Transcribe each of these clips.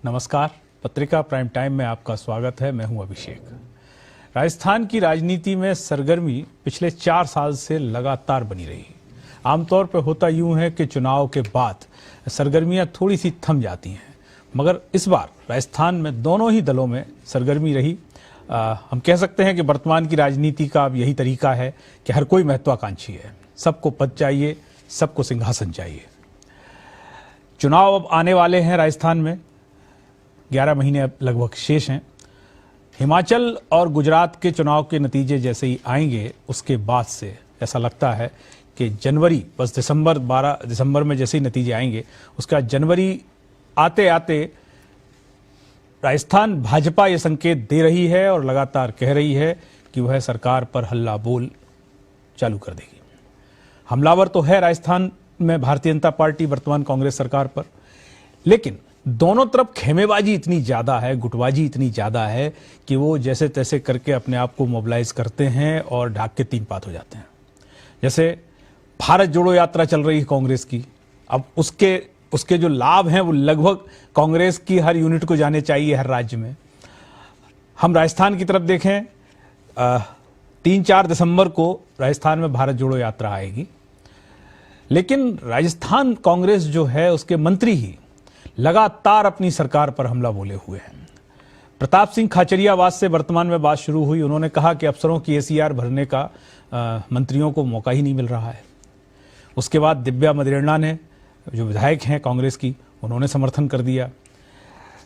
नमस्कार, पत्रिका prime time में आपका स्वागत है। मैं हूं अभिषेक। राजस्थान की राजनीति में सरगर्मी पिछले 4 साल से लगातार बनी रही। आमतौर पर होता यूं है कि चुनाव के बाद सरगर्मियां थोड़ी सी थम जाती हैं, मगर इस बार राजस्थान में दोनों ही दलों में सरगर्मी रही। हम कह सकते हैं कि वर्तमान की राजनीति का अब यही तरीका है कि हर कोई महत्वाकांक्षी है, सबको पद चाहिए, सबको सिंहासन चाहिए। चुनाव अब आने वाले हैं राजस्थान में, 11 महीने अब लगभग शेष हैं। हिमाचल और गुजरात के चुनाव के नतीजे जैसे ही आएंगे, उसके बाद से ऐसा लगता है कि जनवरी, बस12 दिसंबर में जैसे ही नतीजे आएंगे, उसका जनवरी आते आते राजस्थान भाजपा ये संकेत दे रही है और लगातार कह रही है कि वह सरकार पर हल्ला बोल चालू कर देगी। हमलावर तो है राजस्थान में भारतीय जनता पार्टी वर्तमान कांग्रेस सरकार पर, लेकिन दोनों तरफ खेमेबाजी इतनी ज्यादा है, गुटबाजी इतनी ज्यादा है कि वो जैसे तैसे करके अपने आप को मोबिलाइज करते हैं और ढाक के तीन पात हो जाते हैं। जैसे भारत जोड़ो यात्रा चल रही है कांग्रेस की, अब उसके जो लाभ हैं वो लगभग कांग्रेस की हर यूनिट को जाने चाहिए, हर राज्य में। हम राजस्थान की तरफ देखें, 3-4 दिसंबर को राजस्थान में भारत जोड़ो यात्रा आएगी, लेकिन राजस्थान कांग्रेस जो है उसके मंत्री ही लगातार अपनी सरकार पर हमला बोले हुए हैं। प्रताप सिंह खाचरियावाद से वर्तमान में बात शुरू हुई। उन्होंने कहा कि अफसरों की एसीआर भरने का मंत्रियों को मौका ही नहीं मिल रहा है। उसके बाद दिव्या मदेरणा ने, जो विधायक हैं कांग्रेस की, उन्होंने समर्थन कर दिया।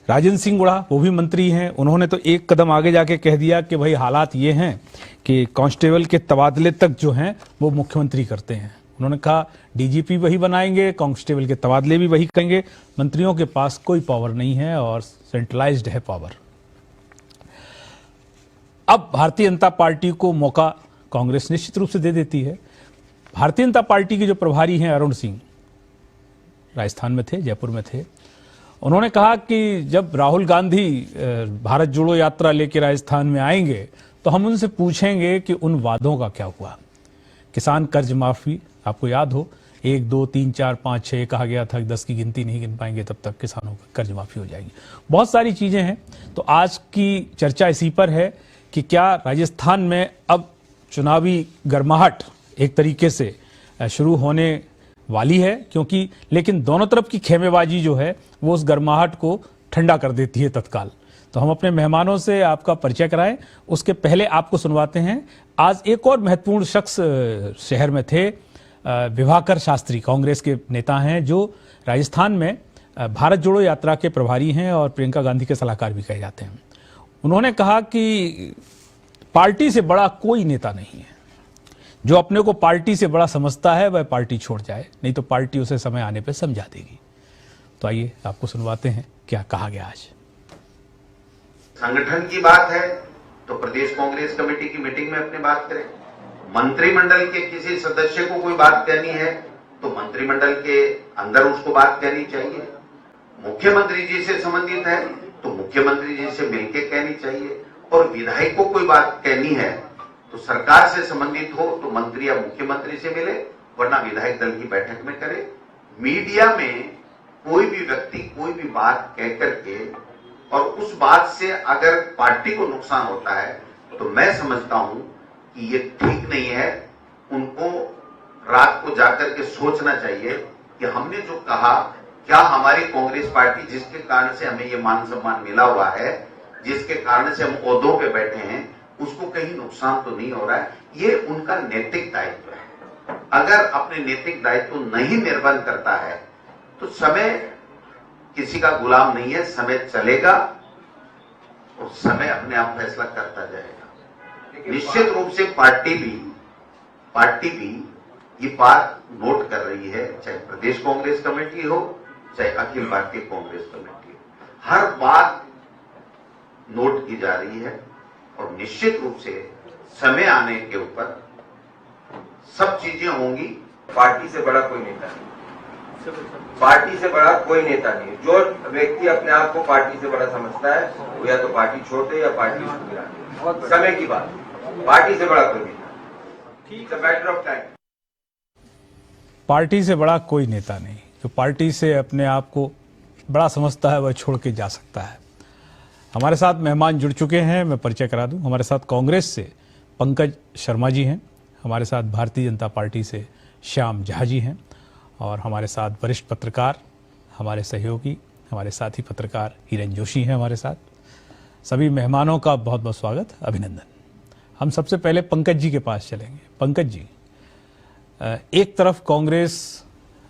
राजेंद्र सिंह गुड़ा, वो भी मंत्री हैं, उन्होंने तो एक कदम आगे जाके कह दिया कि भाई हालात ये हैं कि कांस्टेबल के तबादले तक जो हैं वो मुख्यमंत्री करते हैं। उन्होंने कहा डीजीपी वही बनाएंगे, कांस्टेबल के तबादले भी वही करेंगे, मंत्रियों के पास कोई पावर नहीं है और सेंट्रलाइज्ड है पावर। अब भारतीय जनता पार्टी को मौका कांग्रेस निश्चित रूप से दे देती है। भारतीय जनता पार्टी के जो प्रभारी हैं अरुण सिंह, राजस्थान में थे, जयपुर में थे, उन्होंने कहा कि जब राहुल गांधी भारत जोड़ो यात्रा लेकर राजस्थान में आएंगे तो हम उनसे पूछेंगे कि उन वादों का क्या हुआ। किसान कर्ज माफी, आपको याद हो, 1, 2, 3, 4, 5, 6 कहा गया था, 10 की गिनती नहीं गिन पाएंगे तब तक किसानों का कर्ज माफी हो जाएगी। बहुत सारी चीजें हैं। तो आज की चर्चा इसी पर है कि क्या राजस्थान में अब चुनावी गर्माहट एक तरीके से शुरू होने वाली है, क्योंकि लेकिन दोनों तरफ की खेमेबाजी जो है वो उस गर्माहट को ठंडा कर देती है तत्काल। तो हम अपने मेहमानों से आपका परिचय कराएं, उसके पहले आपको सुनवाते हैं। आज एक और महत्वपूर्ण शख्स शहर में थे, विभाकर शास्त्री, कांग्रेस के नेता हैं, जो राजस्थान में भारत जोड़ो यात्रा के प्रभारी हैं और प्रियंका गांधी के सलाहकार भी कहे जाते हैं। उन्होंने कहा कि पार्टी से बड़ा कोई नेता नहीं है। जो अपने को पार्टी से बड़ा समझता है वह पार्टी छोड़ जाए, नहीं तो पार्टी उसे समय आने पर समझा देगी। तो आइए आपको सुनवाते हैं क्या कहा गया आज। संगठन की बात है तो प्रदेश कांग्रेस कमेटी की मीटिंग में अपनी बात करें। मंत्रिमंडल के किसी सदस्य को कोई बात कहनी है तो मंत्रिमंडल के अंदर उसको बात कहनी चाहिए। मुख्यमंत्री जी से संबंधित है तो मुख्यमंत्री जी से मिलकर कहनी चाहिए, और विधायक को कोई बात कहनी है तो सरकार से संबंधित हो तो मंत्री या मुख्यमंत्री से मिले, वरना विधायक दल की बैठक में करे। मीडिया में कोई भी व्यक्ति कोई भी बात कह करके और उस बात से अगर पार्टी को नुकसान होता है तो मैं समझता हूं कि ये ठीक नहीं है। उनको रात को जाकर के सोचना चाहिए कि हमने जो कहा, क्या हमारी कांग्रेस पार्टी जिसके कारण से हमें ये मान सम्मान मिला हुआ है, जिसके कारण से हम ओहदों पे बैठे हैं, उसको कहीं नुकसान तो नहीं हो रहा है। ये उनका नैतिक दायित्व है। अगर अपने नैतिक दायित्व नहीं निर्वहन करता है तो समय किसी का गुलाम नहीं है, समय चलेगा और समय अपने आप फैसला करता जाएगा। निश्चित रूप से पार्टी भी ये बात नोट कर रही है, चाहे प्रदेश कांग्रेस कमेटी हो चाहे अखिल भारतीय कांग्रेस कमेटी हो, हर बात नोट की जा रही है और निश्चित रूप से समय आने के ऊपर सब चीजें होंगी। पार्टी से बड़ा कोई नेता नहीं, पार्टी से बड़ा कोई नेता नहीं। जो व्यक्ति अपने आप को पार्टी से बड़ा समझता है वो या तो पार्टी छोड़ दे या पार्टी उसको गिरा दे। समय की बात, पार्टी से बड़ा कोई नेता, ठीक है, मैटर ऑफ टाइम। पार्टी से बड़ा कोई नेता नहीं। जो पार्टी से अपने आप को बड़ा समझता है वह छोड़ के जा सकता है। हमारे साथ मेहमान जुड़ चुके हैं, मैं परिचय करा दूं। हमारे साथ कांग्रेस से पंकज शर्मा जी हैं, हमारे साथ भारतीय जनता पार्टी से श्याम झा जी हैं और हमारे साथ वरिष्ठ पत्रकार, हमारे सहयोगी, हमारे साथी पत्रकार हिरेन जोशी हैं हमारे साथ। सभी मेहमानों का बहुत बहुत स्वागत, अभिनंदन। हम सबसे पहले पंकज जी के पास चलेंगे। पंकज जी, एक तरफ कांग्रेस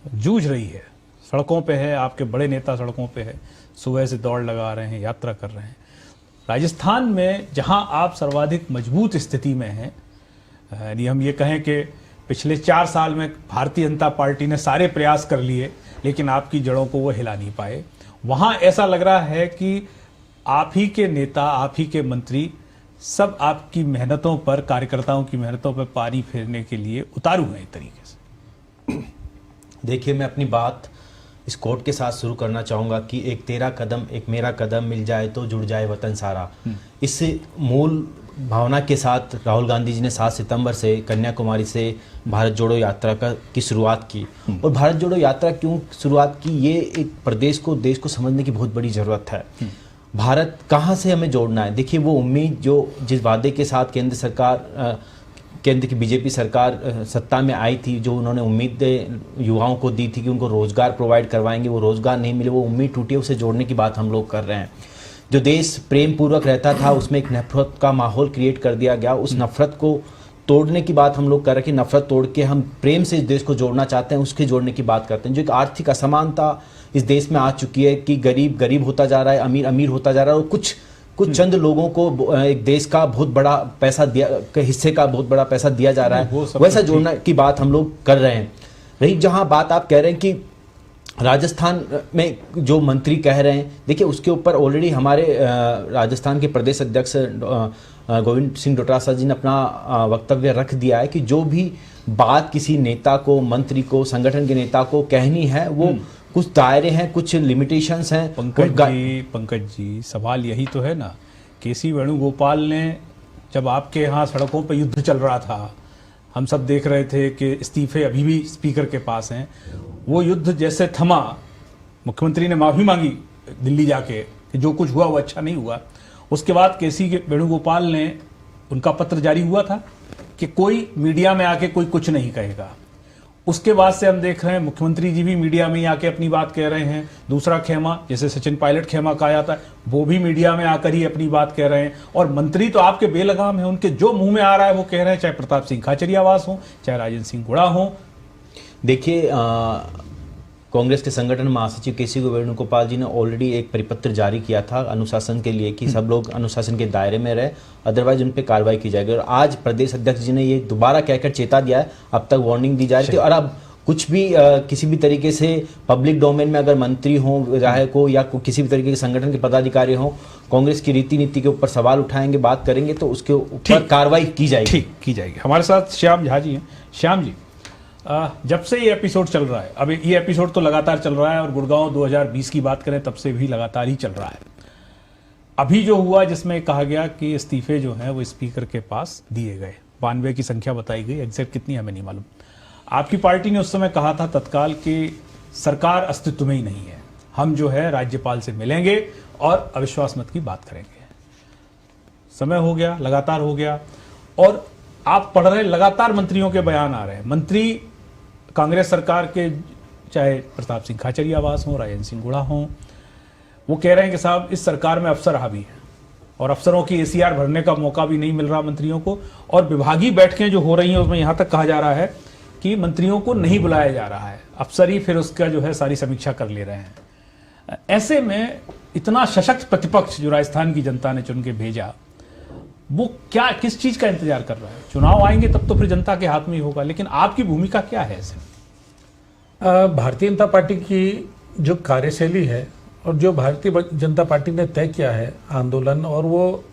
जूझ रही है, सड़कों पे है, आपके बड़े नेता सड़कों पे है, सुबह से दौड़ लगा रहे हैं, यात्रा कर रहे हैं। राजस्थान में जहां आप सर्वाधिक मजबूत स्थिति में हैं, यानी हम ये कहें कि पिछले 4 साल में भारतीय जनता पार्टी ने सारे प्रयास कर लिए लेकिन आपकी जड़ों को वो हिला नहीं पाए, वहां ऐसा लग रहा है कि आप ही के नेता, आप ही के मंत्री सब आपकी मेहनतों पर, कार्यकर्ताओं की मेहनतों पर पानी फेरने के लिए उतारू हैं एक तरीके से। देखिए, मैं अपनी बात इस कोट के साथ शुरू करना चाहूँगा कि एक तेरा कदम एक मेरा कदम, मिल जाए तो जुड़ जाए वतन सारा। इस मूल भावना के साथ राहुल गांधी जी ने 7 सितंबर से कन्याकुमारी से भारत जोड़ो यात्रा की शुरुआत की। और भारत जोड़ो यात्रा क्यों शुरुआत की, ये एक प्रदेश को, देश को समझने की बहुत बड़ी ज़रूरत है। भारत कहाँ से हमें जोड़ना है। देखिए, वो उम्मीद जो जिस वादे के साथ केंद्र की बीजेपी सरकार सत्ता में आई थी, जो उन्होंने उम्मीदें युवाओं को दी थी कि उनको रोजगार प्रोवाइड करवाएंगे, वो रोजगार नहीं मिले, वो उम्मीद टूटी, उसे जोड़ने की बात हम लोग कर रहे हैं। जो देश प्रेम पूर्वक रहता था उसमें एक नफरत का माहौल क्रिएट कर दिया गया, उस नफरत को तोड़ने की बात हम लोग कर रहे हैं कि नफरत तोड़ के हम प्रेम से इस देश को जोड़ना चाहते हैं, उसके जोड़ने की बात करते हैं। जो एक आर्थिक असमानता इस देश में आ चुकी है कि गरीब गरीब होता जा रहा है, अमीर अमीर होता जा रहा है, और कुछ चंद लोगों को एक देश का बहुत बड़ा पैसा दिया, हिस्से का बहुत बड़ा पैसा दिया जा रहा है, वैसा जोड़ने की बात हम लोग कर रहे हैं। रही जहां बात आप कह रहे हैं कि राजस्थान में जो मंत्री कह रहे हैं, देखिए उसके ऊपर ऑलरेडी हमारे राजस्थान के प्रदेश अध्यक्ष गोविंद सिंह डोटासरा जी ने अपना वक्तव्य रख दिया है कि जो भी बात किसी नेता को, मंत्री को, संगठन के नेता को कहनी है, वो कुछ दायरे हैं, कुछ लिमिटेशंस हैं। पंकज जी, सवाल यही तो है ना, केसी वेणुगोपाल ने जब आपके यहाँ सड़कों पर युद्ध चल रहा था, हम सब देख रहे थे कि इस्तीफे अभी भी स्पीकर के पास हैं, वो युद्ध जैसे थमा, मुख्यमंत्री ने माफी मांगी दिल्ली जाके कि जो कुछ हुआ वो अच्छा नहीं हुआ। उसके बाद केसी वेणुगोपाल ने, उनका पत्र जारी हुआ था कि कोई मीडिया में आके कोई कुछ नहीं कहेगा। उसके बाद से हम देख रहे हैं मुख्यमंत्री जी भी मीडिया में ही आके अपनी बात कह रहे हैं। दूसरा खेमा, जैसे सचिन पायलट खेमा कहा जाता है, वो भी मीडिया में आकर ही अपनी बात कह रहे हैं। और मंत्री तो आपके बेलगाम हैं, उनके जो मुंह में आ रहा है वो कह रहे हैं, चाहे प्रताप सिंह खाचरियावास हो, चाहे राजेंद्र सिंह गुड़ा हो। देखिए, कांग्रेस के संगठन महासचिव केसी वेणुगोपाल जी ने ऑलरेडी एक परिपत्र जारी किया था अनुशासन के लिए कि सब लोग अनुशासन के दायरे में रहे, अदरवाइज उन पर कार्रवाई की जाएगी। और आज प्रदेश अध्यक्ष जी ने ये दोबारा कहकर चेता दिया है, अब तक वार्निंग दी जा रही थी, और अब कुछ भी किसी भी तरीके से पब्लिक डोमेन में अगर मंत्री हो, विधायक हो, या किसी भी तरीके के संगठन के पदाधिकारी हो, कांग्रेस की रीति नीति के ऊपर सवाल उठाएंगे, बात करेंगे, तो उसके ऊपर कार्रवाई की जाएगी। ठीक, की जाएगी। हमारे साथ श्याम झा जी हैं। श्याम जी, जब से ये एपिसोड चल रहा है, अब ये एपिसोड तो लगातार चल रहा है, और गुड़गांव 2020 की बात करें तब से भी लगातार ही चल रहा है। अभी जो हुआ जिसमें कहा गया कि इस्तीफे जो हैं वो स्पीकर के पास दिए गए, 92 की संख्या बताई गई, एग्जैक्ट कितनी हमें नहीं मालूम। आपकी पार्टी ने उस समय कहा था तत्काल कि सरकार अस्तित्व में ही नहीं है, हम जो है राज्यपाल से मिलेंगे और अविश्वास मत की बात करेंगे। समय हो गया, लगातार हो गया, और आप पढ़ रहे लगातार मंत्रियों के बयान आ रहे हैं। मंत्री कांग्रेस सरकार के, चाहे प्रताप सिंह खाचरियावास हो, राजेंद्र सिंह गुड़ा हो, वो कह रहे हैं कि साहब इस सरकार में अफसर हावी हैं और अफसरों की ACR भरने का मौका भी नहीं मिल रहा मंत्रियों को, और विभागीय बैठकें जो हो रही हैं उसमें यहां तक कहा जा रहा है कि मंत्रियों को नहीं बुलाया जा रहा है, अफसर ही फिर उसका जो है सारी समीक्षा कर ले रहे हैं। ऐसे में इतना सशक्त प्रतिपक्ष जो राजस्थान की जनता ने चुन के भेजा, वो क्या, किस चीज का इंतजार कर रहा है? चुनाव आएंगे तब तो फिर जनता के हाथ में ही होगा, लेकिन आपकी भूमिका क्या है ऐसे? भारतीय जनता पार्टी की जो कार्यशैली है और जो भारतीय जनता पार्टी ने तय किया है आंदोलन, और वो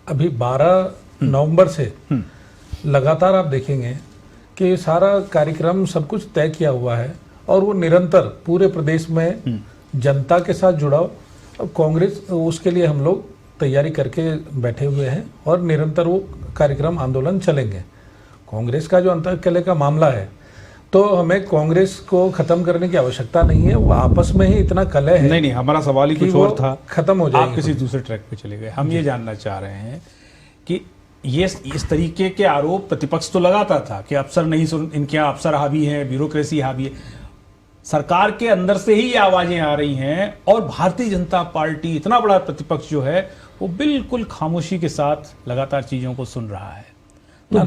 अभी 12 नवंबर से लगातार आप देखेंगे कि सारा कार्यक्रम सब कुछ तय किया हुआ है, और वो निरंतर पूरे प्रदेश में जनता के साथ जुड़ाव, कांग्रेस उसके लिए हम लोग तैयारी करके बैठे हुए हैं, और निरंतर वो कार्यक्रम आंदोलन चलेंगे। कांग्रेस का जो अंतर्कलह का मामला है तो हमें कांग्रेस को खत्म करने की आवश्यकता नहीं है, वो आपस में ही इतना कलह है। नहीं, हमारा सवाल ही कि कुछ वो और था, खत्म हो जाएगी। आप किसी दूसरे ट्रैक पे चले गए। हम ये जानना चाह रहे हैं कि ये इस तरीके के आरोप प्रतिपक्ष तो लगाता था कि अफसर नहीं सुन, इनके यहाँ अफसर हावी हैं, ब्यूरोक्रेसी हावी है। सरकार के अंदर से ही ये आवाजें आ रही हैं और भारतीय जनता पार्टी, इतना बड़ा प्रतिपक्ष जो है, वो बिल्कुल खामोशी के साथ लगातार चीजों को सुन रहा है। तो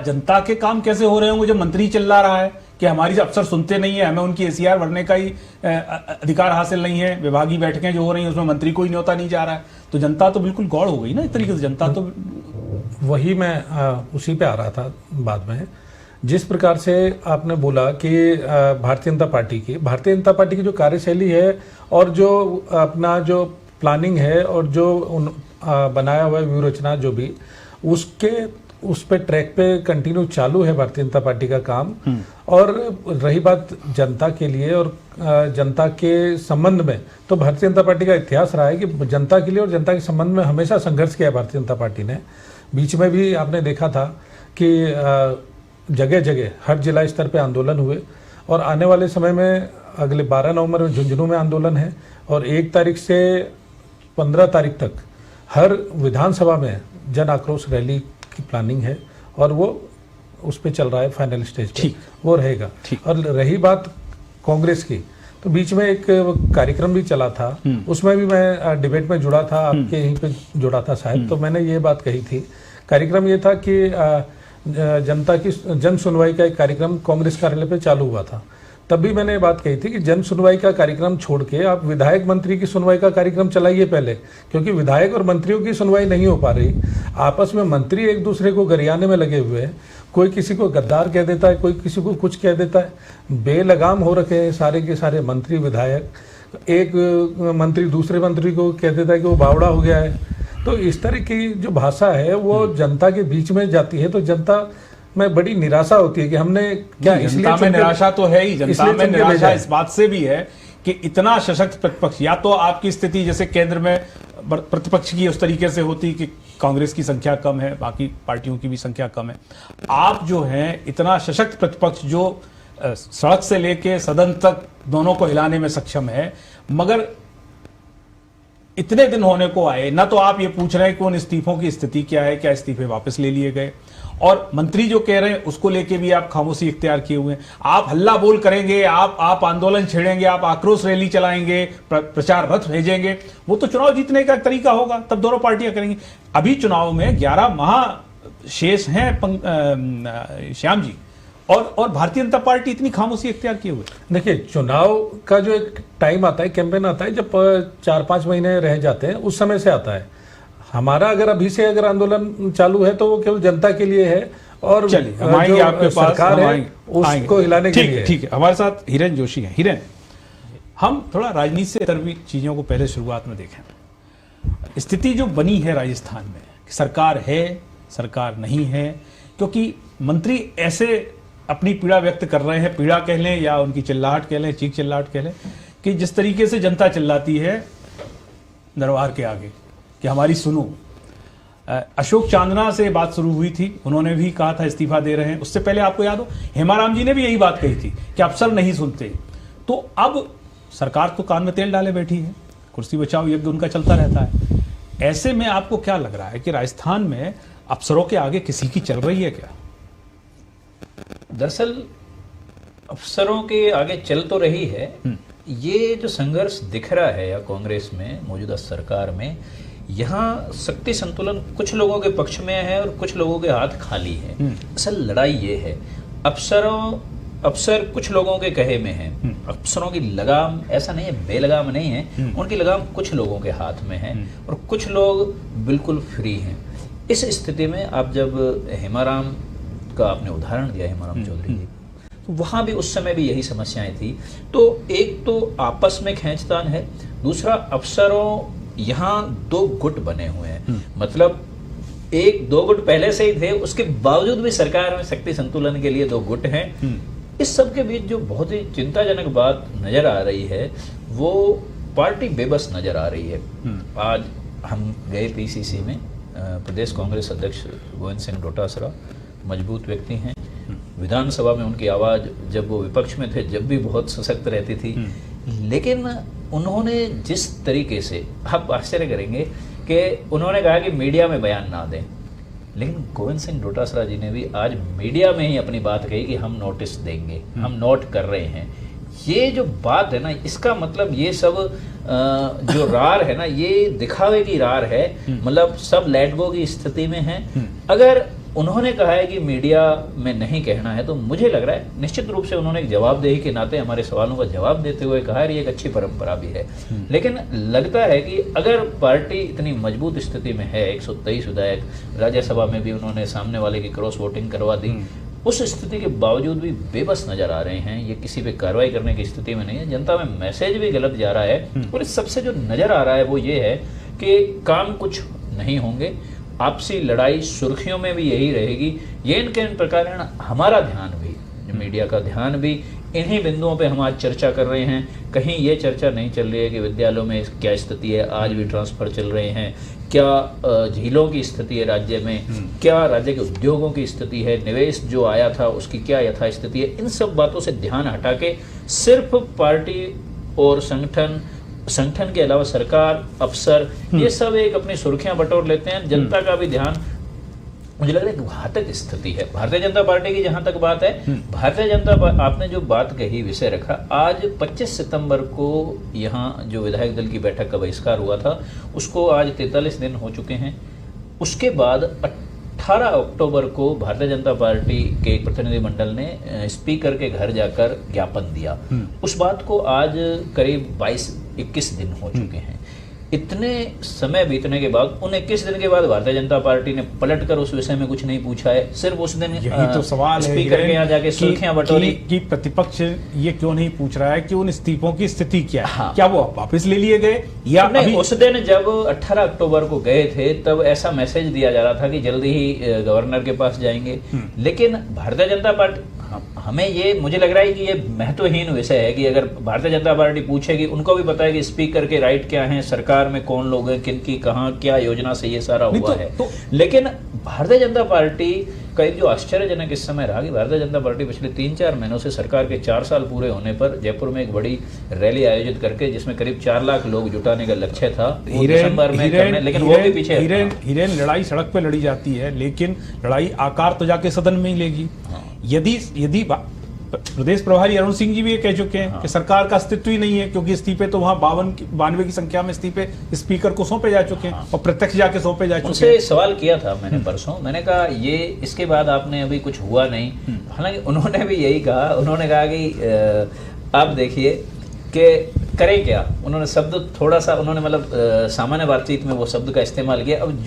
जनता के काम कैसे हो रहे होंगे जब मंत्री चिल्ला रहा है कि हमारी अफसर सुनते नहीं है, हमें उनकी एसीआर भरने का ही अधिकार हासिल नहीं है, विभागीय बैठकें जो हो रही हैं उसमें मंत्री कोई न्योता नहीं जा रहा है, तो जनता तो बिल्कुल गौड़ हो गई ना। इस तरीके से जनता तो वही मैं उसी पे आ रहा था बाद में। जिस प्रकार से आपने बोला कि भारतीय जनता पार्टी की जो कार्यशैली है और जो अपना जो प्लानिंग है और जो बनाया हुआ व्यू रचना जो भी उस पे ट्रैक पे कंटिन्यू चालू है भारतीय जनता पार्टी का काम। और रही बात जनता के लिए और जनता के संबंध में, तो भारतीय जनता पार्टी का इतिहास रहा है कि जनता के लिए और जनता के संबंध में हमेशा संघर्ष किया भारतीय जनता पार्टी ने। बीच में भी आपने देखा था कि जगह जगह हर जिला स्तर पे आंदोलन हुए और आने वाले समय में अगले 12 नवंबर में झुंझुनू में आंदोलन है और 1 तारीख से 15 तारीख तक हर विधानसभा में जन आक्रोश रैली की प्लानिंग है और वो उस पे चल रहा है, फाइनल स्टेज पे वो रहेगा। और रही बात कांग्रेस की, तो बीच में एक कार्यक्रम भी चला था, उसमें भी मैं डिबेट में जुड़ा था, आपके यहीं पे जुड़ा था शायद, तो मैंने ये बात कही थी। कार्यक्रम ये था कि जनता की जन सुनवाई का एक कार्यक्रम कांग्रेस कार्यालय पे चालू हुआ था। तब भी मैंने ये बात कही थी कि जन सुनवाई का कार्यक्रम छोड़ के आप विधायक मंत्री की सुनवाई का कार्यक्रम चलाइए पहले, क्योंकि विधायक और मंत्रियों की सुनवाई नहीं हो पा रही। आपस में मंत्री एक दूसरे को गरियाने में लगे हुए हैं, कोई किसी को गद्दार कह देता है, कोई किसी को कुछ कह देता है, बेलगाम हो रखे हैं सारे के सारे मंत्री विधायक। एक मंत्री दूसरे मंत्री को कह देता है कि वो बावड़ा हो गया है। तो इस तरह की जो भाषा है वो जनता के बीच में जाती है, तो जनता में बड़ी निराशा होती है कि हमने क्या, इसलिए जनता में निराशा तो है ही, जनता में निराशा इस बात से भी है कि इतना सशक्त प्रतिपक्ष, या तो आपकी स्थिति जैसे केंद्र में प्रतिपक्ष की उस तरीके से होती कि कांग्रेस की संख्या कम है, बाकी पार्टियों की भी संख्या कम है, आप जो हैं इतना सशक्त प्रतिपक्ष जो सड़क से लेके सदन तक दोनों को हिलाने में सक्षम है, मगर इतने दिन होने को आए ना तो आप ये पूछ रहे हैं कि उन इस्तीफों की स्थिति क्या है, क्या इस्तीफे वापस ले लिए गए, और मंत्री जो कह रहे हैं उसको लेके भी आप खामोशी इख्तियार किए हुए हैं। आप हल्ला बोल करेंगे, आप आंदोलन छेड़ेंगे, आप आक्रोश रैली चलाएंगे, प्रचार रथ भेजेंगे, वो तो चुनाव जीतने का तरीका होगा, तब दोनों पार्टियां करेंगी। अभी चुनाव में 11 माह शेष हैं श्याम जी, और भारतीय जनता पार्टी इतनी खामोशी इख्तियार किए हुए। देखिए, चुनाव का जो एक टाइम आता है, कैंपेन आता है, जब 4-5 महीने रह जाते हैं, उस समय से आता है। हमारा अगर अभी से अगर आंदोलन चालू है तो वो केवल जनता के लिए है, और चलिए हम आएंगे आपके पास, सरकार है उसको हिलाने के लिए। ठीक है, हमारे साथ हिरेन जोशी हैं। हिरेन, हम थोड़ा राजनीति से तरवी चीजों को पहले शुरुआत में देखें। स्थिति जो बनी है राजस्थान में, सरकार है, सरकार नहीं है, क्योंकि मंत्री ऐसे अपनी पीड़ा व्यक्त कर रहे हैं, पीड़ा कह लें या उनकी चिल्लाहट कह लें, चीख चिल्लाहट कह लें, कि जिस तरीके से जनता चिल्लाती है दरबार के आगे कि हमारी सुनो। अशोक चांदना से बात शुरू हुई थी, उन्होंने भी कहा था इस्तीफा दे रहे हैं। उससे पहले आपको याद हो हेमाराम जी ने भी यही बात कही थी कि अफसर नहीं सुनते। तो अब सरकार तो कान में तेल डाले बैठी है, कुर्सी बचाओ यज्ञ उनका चलता रहता है। ऐसे में आपको क्या लग रहा है कि राजस्थान में अफसरों के आगे किसी की चल रही है क्या? दरअसल अफसरों के आगे चल तो रही है, ये जो संघर्ष दिख रहा है या कांग्रेस में मौजूदा सरकार में, यहाँ शक्ति संतुलन कुछ लोगों के पक्ष में है और कुछ लोगों के हाथ खाली है। असल लड़ाई ये है, अफसर कुछ लोगों के कहे में है, अफसरों की लगाम ऐसा नहीं है, बेलगाम नहीं है, उनकी लगाम कुछ लोगों के हाथ में है और कुछ लोग बिल्कुल फ्री हैं। इस स्थिति में आप जब हेमाराम का आपने उदाहरण दिया, हेमाराम चौधरी जी, तो वहां भी उस समय भी यही समस्याएं थी। तो एक तो आपस में खींचतान है, दूसरा अफसरों यहाँ 2 गुट बने हुए हैं। मतलब 1-2 गुट पहले से ही थे, उसके बावजूद भी सरकार में शक्ति संतुलन के लिए 2 गुट हैं। इस सब के बीच जो बहुत ही चिंताजनक बात नजर आ रही है, वो पार्टी बेबस नजर आ रही है। आज हम गए पीसीसी में, प्रदेश कांग्रेस अध्यक्ष गोविंद सिंह डोटासरा मजबूत व्यक्ति हैं, विधानसभा में उनकी आवाज जब वो विपक्ष में थे जब भी बहुत सशक्त रहती थी, लेकिन उन्होंने जिस तरीके से, आप आश्चर्य करेंगे कि उन्होंने कहा कि मीडिया में बयान ना दें, लेकिन गोविंद सिंह डोटासरा जी ने भी आज मीडिया में ही अपनी बात कही कि हम नोटिस देंगे, हम नोट कर रहे हैं। ये जो बात है ना, इसका मतलब ये सब जो रार है ना, ये दिखावे की रार है, मतलब सब लेट गो की स्थिति में है। अगर उन्होंने कहा है कि मीडिया में नहीं कहना है, तो मुझे लग रहा है निश्चित रूप से उन्होंने एक जवाबदेही के नाते हमारे सवालों का जवाब देते हुए कहा है ये एक अच्छी परंपरा भी है। लेकिन लगता है कि अगर पार्टी इतनी मजबूत स्थिति में है, 123 विधायक, राज्यसभा में भी उन्होंने सामने वाले की क्रॉस वोटिंग करवा दी, उस स्थिति के बावजूद भी बेबस नजर आ रहे हैं, ये किसी पे कार्रवाई करने की स्थिति में नहीं है, जनता में मैसेज भी गलत जा रहा है। और इस सबसे जो नजर आ रहा है वो ये है कि काम कुछ नहीं होंगे, आपसी लड़ाई सुर्खियों में भी यही रहेगी। ये इनके इन प्रकार हमारा ध्यान भी, मीडिया का ध्यान भी इन्हीं बिंदुओं पे हम आज चर्चा कर रहे हैं। कहीं ये चर्चा नहीं चल रही है कि विद्यालयों में क्या स्थिति है, आज भी ट्रांसफर चल रहे हैं, क्या झीलों की स्थिति है राज्य में, क्या राज्य के उद्योगों की स्थिति है, निवेश जो आया था उसकी क्या यथा स्थिति है। इन सब बातों से ध्यान हटा के सिर्फ पार्टी और संगठन के अलावा सरकार, अफसर, ये सब एक अपनी सुर्खियां बटोर लेते हैं। जनता का भी ध्यान, मुझे लग रहा है घातक स्थिति है भारतीय जनता पार्टी की। जहां तक बात है भारतीय जनता, आपने जो बात कही, विषय रखा, आज 25 सितंबर को यहाँ जो विधायक दल की बैठक का बहिष्कार हुआ था उसको आज 43 दिन हो चुके हैं। उसके बाद 18 अक्टूबर को भारतीय जनता पार्टी के एक प्रतिनिधिमंडल ने स्पीकर के घर जाकर ज्ञापन दिया। उस बात को आज करीब 22-21 दिन हो चुके हैं। इतने समय बीतने के बाद, उन 21 दिन के बाद भारतीय जनता पार्टी ने पलटकर उस विषय में कुछ नहीं पूछा है, सिर्फ उस दिन यही तो सवाल है स्पीकर के यहाँ जाके सुर्खियां बटोरी कि प्रतिपक्ष ये क्यों नहीं पूछ रहा है कि उन इस्तीफों की स्थिति क्या है। हाँ। क्या वो वापस ले लिए गए या नहीं? अभी? उस दिन जब 18 अक्टूबर को गए थे तब ऐसा मैसेज दिया जा रहा था कि जल्दी ही गवर्नर के पास जाएंगे, लेकिन भारतीय जनता पार्टी, हमें ये, मुझे लग रहा है कि ये महत्वहीन विषय है कि अगर भारतीय जनता पार्टी पूछेगी, उनको भी पता है कि स्पीकर के राइट क्या हैं, सरकार में कौन लोग हैं, किन की कहां क्या योजना से ये सारा हुआ है। लेकिन भारतीय जनता पार्टी का एक जो आश्चर्यजनक इस समय रहा कि भारतीय जनता पार्टी पिछले 3-4 महीनों से सरकार के 4 साल पूरे होने पर जयपुर में एक बड़ी रैली आयोजित करके, जिसमें करीब 4 लाख लोग जुटाने का लक्ष्य था, वो दिसंबर में करने, लेकिन वो भी पीछे। हिरेन लड़ाई सड़क पे लड़ी जाती है, लेकिन लड़ाई आकार तो जाके सदन में ही लेगी। यदि प्रदेश प्रभारी अरुण सिंह जी भी ये कह चुके हैं कि सरकार का अस्तित्व ही नहीं है, क्योंकि इस्तीफे तो वहां 92 की संख्या में इस्तीफे स्पीकर को सौंपे जा चुके हैं और प्रत्यक्ष जाके सौंपे जा चुके हैं। उनसे सवाल किया था मैंने परसों, मैंने कहा ये इसके बाद आपने अभी कुछ हुआ नहीं। हालांकि उन्होंने भी यही कहा, उन्होंने कहा कि आप देखिए कि करें क्या। उन्होंने शब्द थोड़ा सा, उन्होंने मतलब सामान्य बातचीत में वो शब्द का इस्तेमाल किया। अब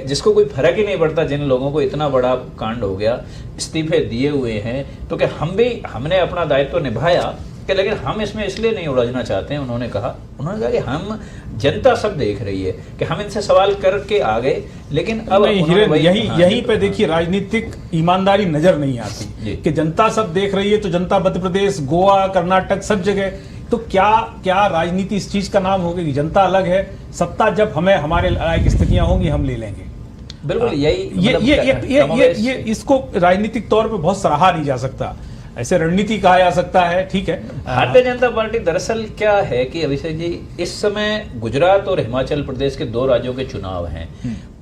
जिसको कोई फर्क ही नहीं पड़ता, जिन लोगों को इतना बड़ा कांड हो गया, इस्तीफे दिए हुए हैं, तो क्या हमने अपना दायित्व निभाया कि, लेकिन हम इसमें इसलिए नहीं उलझना चाहते हैं। उन्होंने कहा कि हम, जनता सब देख रही है कि हम इनसे सवाल करके आ गए, लेकिन अब यहीं पे देखिए राजनीतिक ईमानदारी नजर नहीं आती कि जनता सब देख रही है, तो जनता मध्य प्रदेश, गोवा, कर्नाटक, सब जगह, तो क्या राजनीति इस चीज का नाम होगी कि जनता अलग है, सत्ता जब हमें हमारे लायक स्थितियां होंगी हम ले लेंगे। बिल्कुल ये इसको राजनीतिक तौर पे बहुत सराहा नहीं जा सकता, ऐसे रणनीति कहा जा सकता है, ठीक है। भारतीय जनता पार्टी दरअसल क्या है कि अभिषेक जी, इस समय गुजरात और हिमाचल प्रदेश के 2 राज्यों के चुनाव हैं,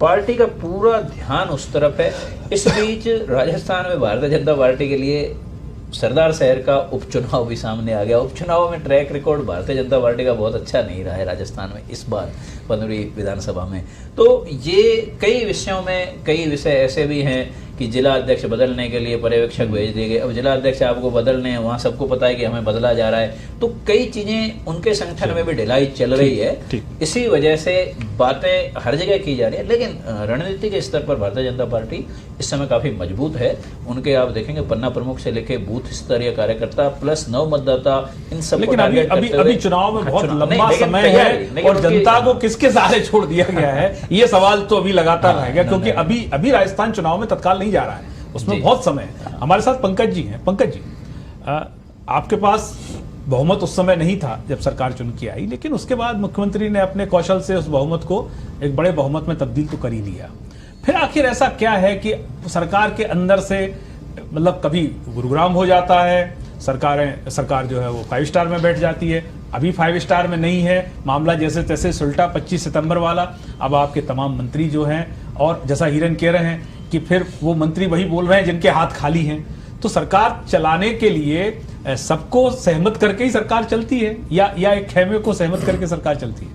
पार्टी का पूरा ध्यान उस तरफ है। इस बीच राजस्थान में भारतीय जनता पार्टी के लिए सरदार शहर का उपचुनाव भी सामने आ गया। उपचुनाव में track record Bharatiya Janata party का बहुत अच्छा नहीं रहा है राजस्थान में इस बार 15वीं विधानसभा में। तो ये कई विषयों में, कई विषय ऐसे भी हैं कि जिला अध्यक्ष बदलने के लिए पर्यवेक्षक भेज दिए गए। अब जिला अध्यक्ष आपको बदलने हैं, वहां सबको पता है कि हमें बदला जा रहा है, तो कई चीजें उनके संगठन में भी ढिलाई चल रही है। इसी वजह से बातें हर जगह की जा रही है, लेकिन रणनीति के स्तर पर भारतीय जनता पार्टी इस समय काफी मजबूत है। उनके आप देखेंगे पन्ना प्रमुख से लेके बूथ स्तरीय कार्यकर्ता प्लस नव मतदाता, इन सब, लेकिन अभी चुनाव में बहुत लंबा समय है और जनता को किसके सहारे छोड़ दिया गया है, ये सवाल तो अभी लगातार रहेगा, क्योंकि अभी राजस्थान चुनाव में तत्काल जा रहा है, उसमें बहुत समय है। हमारे साथ पंकज जी हैं। पंकज जी, आपके पास बहुमत उस समय नहीं था जब सरकार चुन के आई, लेकिन उसके बाद मुख्यमंत्री ने अपने कौशल से उस बहुमत को एक बड़े बहुमत में तब्दील तो कर ही लिया। फिर आखिर ऐसा क्या है कि सरकार के अंदर से मतलब कभी गुरुग्राम हो जाता है, सरकार जो है वो 5 स्टार में बैठ जाती है, अभी 5 स्टार में नहीं है, मामला जैसे तैसे सुलटा 25 सितंबर वाला। अब आपके तमाम मंत्री जो हैं, और जैसा हिरन कह रहे हैं कि फिर वो मंत्री वही बोल रहे हैं जिनके हाथ खाली हैं। तो सरकार चलाने के लिए सबको सहमत करके ही सरकार चलती है, या एक खेमे को सहमत करके सरकार चलती है?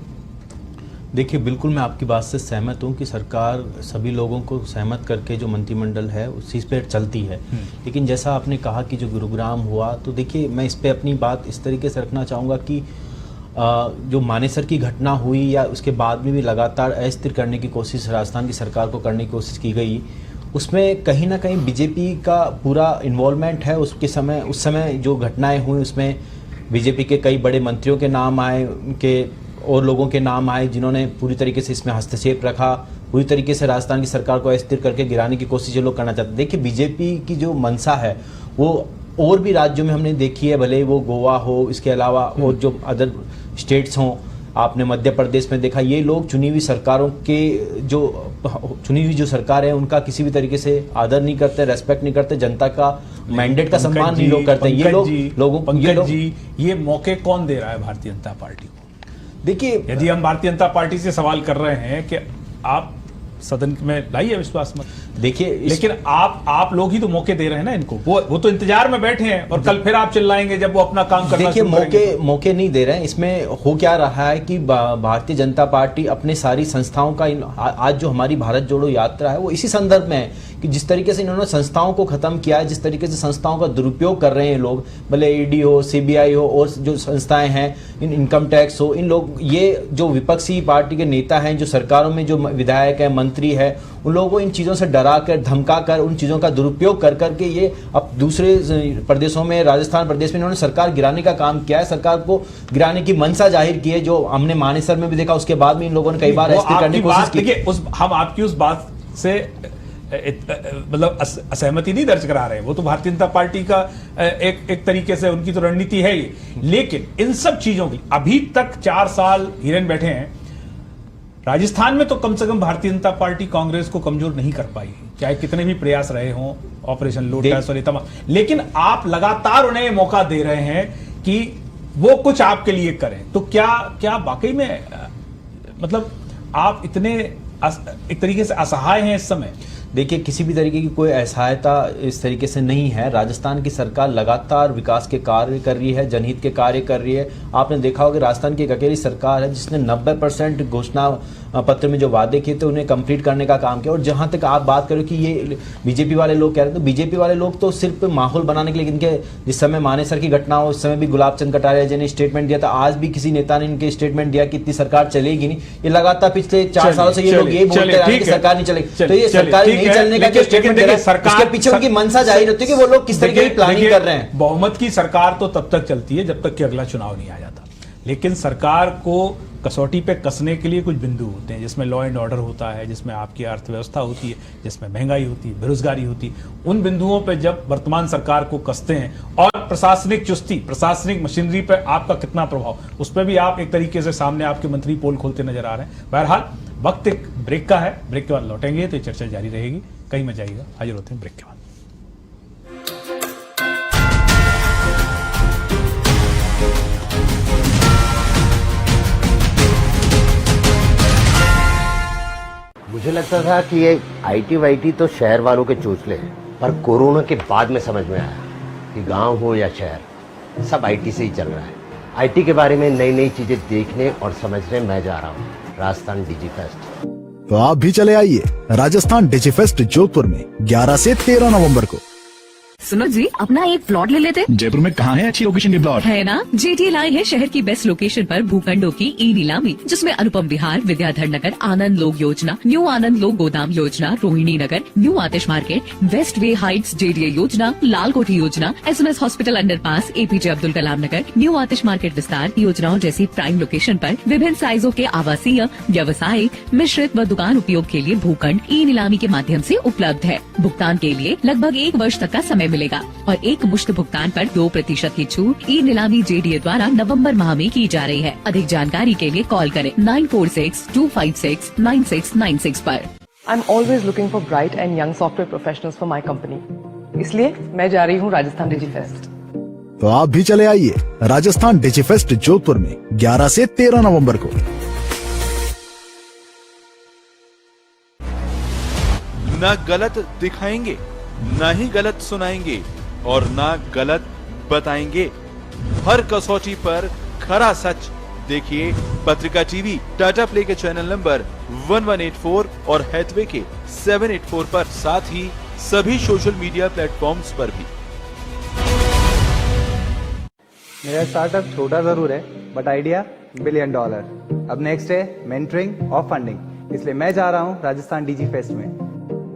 देखिए, बिल्कुल मैं आपकी बात से सहमत हूँ कि सरकार सभी लोगों को सहमत करके जो मंत्रिमंडल है उसी पे चलती है। लेकिन जैसा आपने कहा कि जो गुरुग्राम हुआ, तो देखिए मैं इस पे अपनी बात इस तरीके से रखना चाहूँगा कि जो मानेसर की घटना हुई या उसके बाद में भी लगातार अस्थिर करने की कोशिश राजस्थान की सरकार को करने की कोशिश की गई, उसमें कहीं ना कहीं बीजेपी का पूरा इन्वॉल्वमेंट है। उस समय जो घटनाएं हुई उसमें बीजेपी के कई बड़े मंत्रियों के नाम आए, उनके और लोगों के नाम आए जिन्होंने पूरी तरीके से इसमें हस्तक्षेप रखा, पूरी तरीके से राजस्थान की सरकार को अस्थिर करके गिराने की कोशिश ये लोग करना चाहते हैं। देखिए, बीजेपी की जो मंशा है वो और भी राज्यों में हमने देखी है, भले वो गोवा हो, इसके अलावा और जो अदर स्टेट्स हों, आपने मध्य प्रदेश में देखा, ये लोग चुनी हुई सरकारों के चुनी हुई जो सरकार है उनका किसी भी तरीके से आदर नहीं करते, रेस्पेक्ट नहीं करते, जनता का मैंडेट का सम्मान नहीं लोग करते। ये मौके कौन दे रहा है भारतीय जनता पार्टी को? देखिए, यदि हम भारतीय जनता पार्टी से सवाल कर रहे हैं कि आप सदन में लाइए विश्वास मत, देखिए लेकिन आप लोग ही तो मौके दे रहे हैं ना इनको। वो तो इंतजार में बैठे हैं और कल फिर आप चिल्लाएंगे जब वो अपना काम करना देखिए, शुरू करेंगे। मौके नहीं दे रहे हैं। इसमें हो क्या रहा है कि भारतीय जनता पार्टी अपने सारी संस्थाओं का आज जो हमारी भारत जोड़ो यात्रा है वो इसी संदर्भ में है कि जिस तरीके से इन्होंने संस्थाओं को खत्म किया है, जिस तरीके से संस्थाओं का दुरुपयोग कर रहे हैं लोग, भले ईडी हो, सीबीआई हो और जो संस्थाएं हैं, इनकम टैक्स हो, इन लोग, ये जो विपक्षी पार्टी के नेता हैं, जो सरकारों में जो विधायक है, मंत्री है, उन लोगों को इन चीज़ों से डरा कर, धमका कर, उन चीज़ों का दुरुपयोग कर करके ये अब दूसरे प्रदेशों में, राजस्थान प्रदेश में इन्होंने सरकार गिराने का काम किया है, सरकार को गिराने की मंशा जाहिर की है, जो हमने मानेसर में भी देखा। उसके बाद में इन लोगों ने कई बार ऐसे करने की कोशिश की। हम आपकी उस बात से मतलब असहमति नहीं दर्ज करा रहे हैं, वो तो भारतीय जनता पार्टी का एक तरीके से उनकी तो रणनीति है ही। लेकिन इन सब चीजों की अभी तक 4 साल हिरन बैठे हैं, राजस्थान में तो कम से कम भारतीय जनता पार्टी कांग्रेस को कमजोर नहीं कर पाई, चाहे कितने भी प्रयास रहे हों, ऑपरेशन लोटस और ये तमाम। लेकिन आप लगातार उन्हें मौका दे रहे हैं कि वो कुछ आपके लिए करें। तो क्या वाकई में मतलब आप इतने एक तरीके से असहाय हैं इस समय? देखिए, किसी भी तरीके की कोई असहायता इस तरीके से नहीं है। राजस्थान की सरकार लगातार विकास के कार्य कर रही है, जनहित के कार्य कर रही है। आपने देखा होगा राजस्थान की एक अकेली सरकार है जिसने 90% घोषणा पत्र में जो वादे किए थे उन्हें कंप्लीट करने का काम किया। और जहां तक आप बात करो कि ये बीजेपी वाले लोग कह रहे हैं, तो बीजेपी वाले लोग तो सिर्फ माहौल बनाने के लिए, इनके जिस समय मानेसर की घटना हो उस समय भी गुलाब चंद कटारिया जी ने स्टेटमेंट दिया था, आज भी किसी नेता ने इनके स्टेटमेंट दिया कि इतनी सरकार चलेगी नहीं। ये लगातार पिछले 4 सालों से ये लोग ये बोलते रहे कि सरकार नहीं चलेगी। तो ये सरकार नहीं चलने का जो स्टेटमेंट दे रहा है, इसके पीछे उनकी मंशा जाहिर होती है कि वो लोग किस तरीके की प्लानिंग कर रहे हैं। बहुमत की सरकार तो तब तक चलती है जब तक कि अगला चुनाव नहीं आ जाता। लेकिन सरकार को कसौटी पे कसने के लिए कुछ बिंदु होते हैं, जिसमें लॉ एंड ऑर्डर होता है, जिसमें आपकी अर्थव्यवस्था होती है, जिसमें महंगाई होती है, बेरोजगारी होती है। उन बिंदुओं पे जब वर्तमान सरकार को कसते हैं, और प्रशासनिक चुस्ती, प्रशासनिक मशीनरी पे आपका कितना प्रभाव, उस पर भी आप एक तरीके से सामने आपके मंत्री पोल खोलते नजर आ रहे हैं। बहरहाल वक्त एक ब्रेक का है, ब्रेक के बाद लौटेंगे तो ये चर्चा जारी रहेगी, कहीं मत जाइएगा। हाजिर होते हैं ब्रेक के बाद। मुझे लगता था कि ये आईटी वाईटी तो शहर वालों के चोचले हैं, पर कोरोना के बाद में समझ में आया कि गांव हो या शहर, सब आईटी से ही चल रहा है। आईटी के बारे में नई नई चीजें देखने और समझने मैं जा रहा हूँ राजस्थान डिजिफेस्ट। तो आप भी चले आइए राजस्थान डिजिफेस्ट जोधपुर में 11 से 13 नवंबर को। सुनो जी, अपना एक प्लॉट ले लेते। जयपुर में कहाँ है अच्छी लोकेशन के प्लॉट? है ना, JTL आई है शहर की बेस्ट लोकेशन पर भूखंडों की ई-नीलामी, जिसमें अनुपम विहार, विद्याधर नगर, आनंद लोक योजना, न्यू आनंद लोक गोदाम योजना, Rohini Nagar, new Atish market, west way heights JDA योजना, लाल कोठी योजना, SMS hospital underpass, APJ Abdul Kalam Nagar, new Atish market विस्तार योजनाओं जैसी प्राइम लोकेशन पर विभिन्न साइजों के आवासीय, व्यवसायिक, मिश्रित व दुकान उपयोग के लिए भूखंड ई-नीलामी के माध्यम से उपलब्ध है। भुगतान के लिए लगभग 1 वर्ष तक का समय मिलेगा और एक मुश्त भुगतान पर 2% की छूट ई-नीलामी JDA द्वारा नवंबर माह में की जा रही है। अधिक जानकारी के लिए कॉल करें 9462569696 पर। I'm always looking for bright and young software professionals for my company. इसलिए मैं जा रही हूँ राजस्थान डिजी फेस्ट। तो आप भी चले आइए राजस्थान डिजिफेस्ट जोधपुर में 11 से 13 नवंबर को। ना गलत दिखाएंगे, ना ही गलत सुनाएंगे और ना गलत बताएंगे। हर कसौटी पर खरा सच देखिए पत्रिका टीवी टाटा प्ले के चैनल नंबर 1184 और हैथवे के 784 पर, साथ ही सभी सोशल मीडिया प्लेटफॉर्म्स पर भी। मेरा स्टार्टअप छोटा जरूर है बट आइडिया $1 बिलियन। अब नेक्स्ट है मेंटरिंग और फंडिंग, इसलिए मैं जा रहा हूँ राजस्थान डीजी फेस्ट में।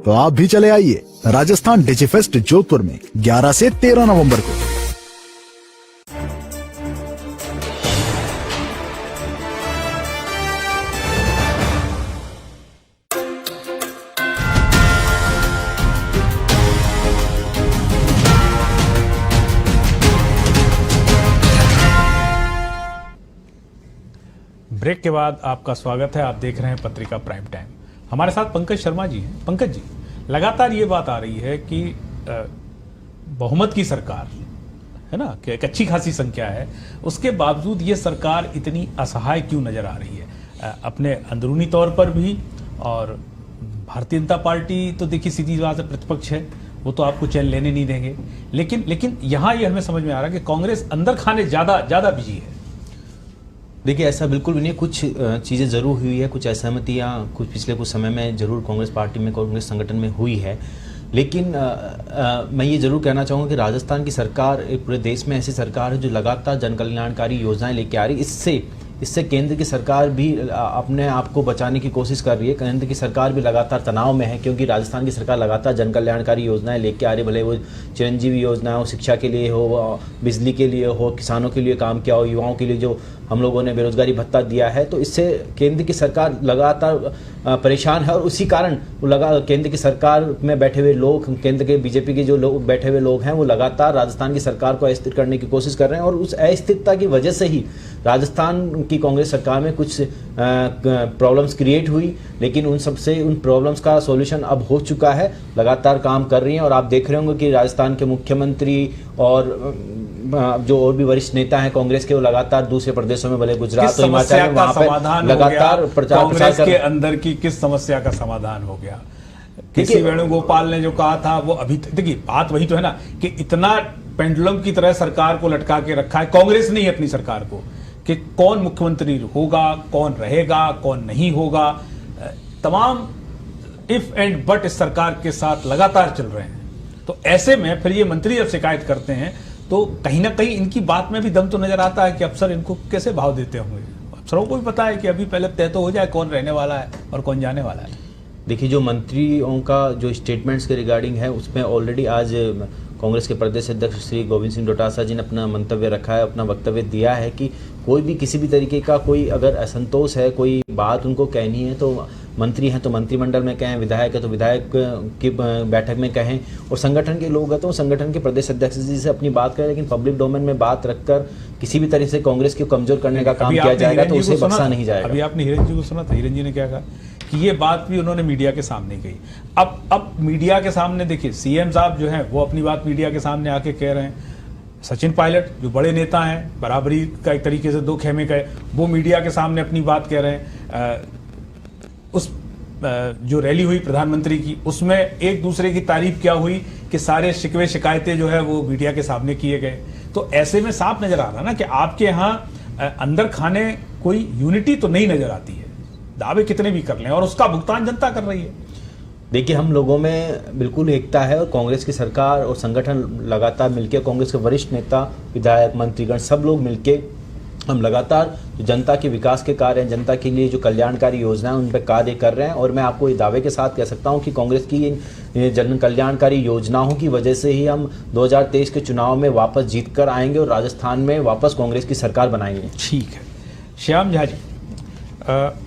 तो आप भी चले आइए राजस्थान डिजिफेस्ट जोधपुर में 11 से 13 नवंबर को। ब्रेक के बाद आपका स्वागत है। आप देख रहे हैं पत्रिका प्राइम टाइम। हमारे साथ पंकज शर्मा जी हैं। पंकज जी, लगातार ये बात आ रही है कि बहुमत की सरकार है ना, कि एक अच्छी खासी संख्या है, उसके बावजूद ये सरकार इतनी असहाय क्यों नजर आ रही है? अपने अंदरूनी तौर पर भी, और भारतीय जनता पार्टी तो देखिए सीधी बात है प्रतिपक्ष है, वो तो आपको चैन लेने नहीं देंगे, लेकिन यहाँ ये हमें समझ में आ रहा है कि कांग्रेस अंदर खाने ज्यादा बिजी है। देखिए ऐसा बिल्कुल भी नहीं, कुछ चीज़ें ज़रूर हुई है, कुछ असहमतियाँ कुछ पिछले कुछ समय में ज़रूर कांग्रेस पार्टी में, कांग्रेस संगठन में हुई है, लेकिन मैं ये ज़रूर कहना चाहूँगा कि राजस्थान की सरकार एक पूरे देश में ऐसी सरकार है जो लगातार जन कल्याणकारी योजनाएं लेके आ रही। इससे केंद्र की सरकार भी अपने आप को बचाने की कोशिश कर रही है। केंद्र की सरकार भी लगातार तनाव में है, क्योंकि राजस्थान की सरकार लगातार जन कल्याणकारी योजनाएं लेके आ रही है, भले वो चिरंजीवी योजना हो, शिक्षा के लिए हो, बिजली के लिए हो, किसानों के लिए काम किया हो, युवाओं के लिए जो हम लोगों ने बेरोजगारी भत्ता दिया है, तो इससे केंद्र की सरकार लगातार परेशान है। और उसी कारण केंद्र की सरकार में बैठे हुए लोग, केंद्र के बीजेपी के जो लोग बैठे हुए लोग हैं, वो लगातार राजस्थान की सरकार को अस्थिर करने की कोशिश कर रहे हैं। और उस अस्थिरता की वजह से ही राजस्थान की कांग्रेस सरकार में कुछ प्रॉब्लम्स क्रिएट हुई, लेकिन उन प्रॉब्लम्स का सॉल्यूशन अब हो चुका है। लगातार काम कर रही हैं और आप देख रहे होंगे कि राजस्थान के मुख्यमंत्री और जो और भी वरिष्ठ नेता हैं कांग्रेस के, वो लगातार दूसरे प्रदेशों में, भले गुजरात और हिमाचल में, वहां पर लगातार प्रचार के अंदर की किस समस्या का समाधान हो गया? किसी वेणुगोपाल ने जो कहा था वो अभी देखिए बात वही तो है ना, कि इतना पेंडुलम की तरह सरकार को लटका के रखा है कांग्रेस ने अपनी सरकार को, कि कौन मुख्यमंत्री होगा, कौन रहेगा, कौन नहीं होगा, तमाम इफ एंड बट इस सरकार के साथ लगातार चल रहे हैं। तो ऐसे में फिर ये मंत्री जब शिकायत करते हैं तो कहीं ना कहीं इनकी बात में भी दम तो नजर आता है कि अफसर इनको कैसे भाव देते होंगे। अफसरों को भी पता है कि अभी पहले तय तो हो जाए कौन रहने वाला है और कौन जाने वाला है। देखिए जो मंत्रियों का जो स्टेटमेंट्स के रिगार्डिंग है, उसमें ऑलरेडी आज कांग्रेस के प्रदेश अध्यक्ष श्री गोविंद सिंह डोटासरा जी ने अपना मंतव्य रखा है, अपना वक्तव्य दिया है कि कोई भी किसी भी तरीके का कोई अगर असंतोष है, कोई बात उनको कहनी है तो मंत्री हैं तो मंत्रिमंडल में कहें, विधायक है तो विधायक की बैठक में कहें, और संगठन के लोग हैं तो संगठन के प्रदेश अध्यक्ष जी से अपनी बात करें। लेकिन पब्लिक डोमेन में बात रखकर किसी भी तरह से कांग्रेस को कमजोर करने का काम किया जाएगा तो उसे बख्शा नहीं जाएगा। अभी आपने हिरन जी को सुना था, हिरन जी ने क्या कहा कि ये बात भी उन्होंने मीडिया के सामने कही। अब मीडिया के सामने देखिए सीएम साहब जो हैं वो अपनी बात मीडिया के सामने आके कह रहे हैं। सचिन पायलट जो बड़े नेता हैं, बराबरी का एक तरीके से दो खेमे का, वो मीडिया के सामने अपनी बात कह रहे हैं। उस जो रैली हुई प्रधानमंत्री की, उसमें एक दूसरे की तारीफ क्या हुई कि सारे शिकवे शिकायतें जो है वो मीडिया के सामने किए गए। तो ऐसे में साफ नजर आ रहा ना कि आपके यहाँ अंदर खाने कोई यूनिटी तो नहीं नजर आती है, दावे कितने भी कर लें, और उसका भुगतान जनता कर रही है। देखिए हम लोगों में बिल्कुल एकता है, और कांग्रेस की सरकार और संगठन लगातार मिलकर, कांग्रेस के वरिष्ठ नेता, विधायक, मंत्रीगण सब लोग मिलकर हम लगातार जो जनता के विकास के कार्य हैं, जनता के लिए जो कल्याणकारी योजना है उन पर कार्य कर रहे हैं। और मैं आपको ये दावे के साथ कह सकता हूं कि कांग्रेस की इन जन कल्याणकारी योजनाओं की वजह से ही हम 2023 के चुनाव में वापस जीत कर आएंगे और राजस्थान में वापस कांग्रेस की सरकार बनाएंगे। ठीक है श्याम झा जी,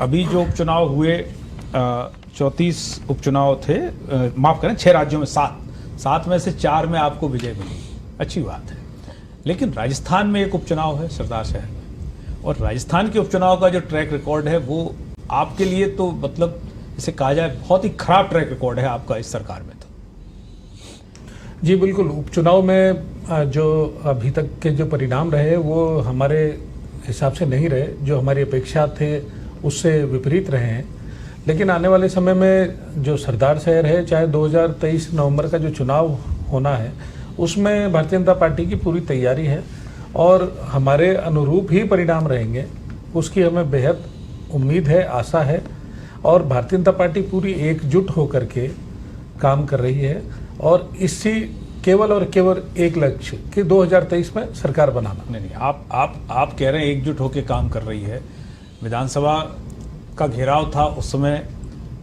अभी जो उपचुनाव हुए 34 उपचुनाव थे, माफ करें 6 राज्यों में 7 में से 4 में आपको विजय मिली, अच्छी बात है। लेकिन राजस्थान में एक उपचुनाव है सरदार शहर में, और राजस्थान के उपचुनाव का जो ट्रैक रिकॉर्ड है वो आपके लिए तो मतलब इसे कहा जाए बहुत ही खराब ट्रैक रिकॉर्ड है आपका इस सरकार में। जी बिल्कुल, उपचुनाव में जो अभी तक के जो परिणाम रहे वो हमारे हिसाब से नहीं रहे, जो हमारी अपेक्षा थे उससे विपरीत रहे हैं। लेकिन आने वाले समय में जो सरदार शहर है, चाहे 2023 नवंबर का जो चुनाव होना है, उसमें भारतीय जनता पार्टी की पूरी तैयारी है और हमारे अनुरूप ही परिणाम रहेंगे, उसकी हमें बेहद उम्मीद है, आशा है। और भारतीय जनता पार्टी पूरी एकजुट होकर के काम कर रही है और इसी केवल और केवल एक लक्ष्य कि 2023 में सरकार बनाना। नहीं, आप कह रहे हैं एकजुट होकर काम कर रही है। विधानसभा का घेराव था, उस समय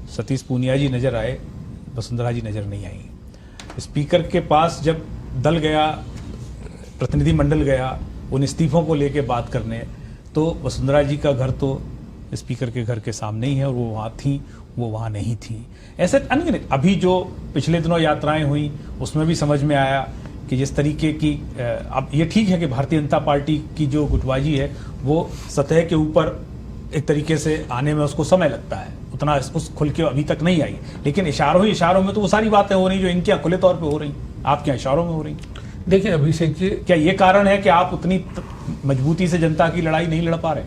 सतीश पूनिया जी नजर आए, वसुंधरा जी नजर नहीं आई। स्पीकर के पास जब दल गया, प्रतिनिधिमंडल गया उन इस्तीफों को लेके बात करने, तो वसुंधरा जी का घर तो स्पीकर के घर के सामने ही है और वो वहाँ थी, वो वहाँ नहीं थी। ऐसे अनगिनत अभी जो पिछले दिनों यात्राएं हुई उसमें भी समझ में आया कि जिस तरीके की अब ये ठीक है कि भारतीय जनता पार्टी की जो गुटबाजी है वो सतह के ऊपर एक तरीके से आने में उसको समय लगता है, उतना उस खुल के अभी तक नहीं आई, लेकिन इशारों में तो वो सारी बातें हो रही जो इनके यहाँ खुले तौर पे हो रही, आपके यहाँ इशारों में हो रही। देखिए अभिषेक जी, क्या ये कारण है कि आप उतनी मजबूती से जनता की लड़ाई नहीं लड़ पा रहे?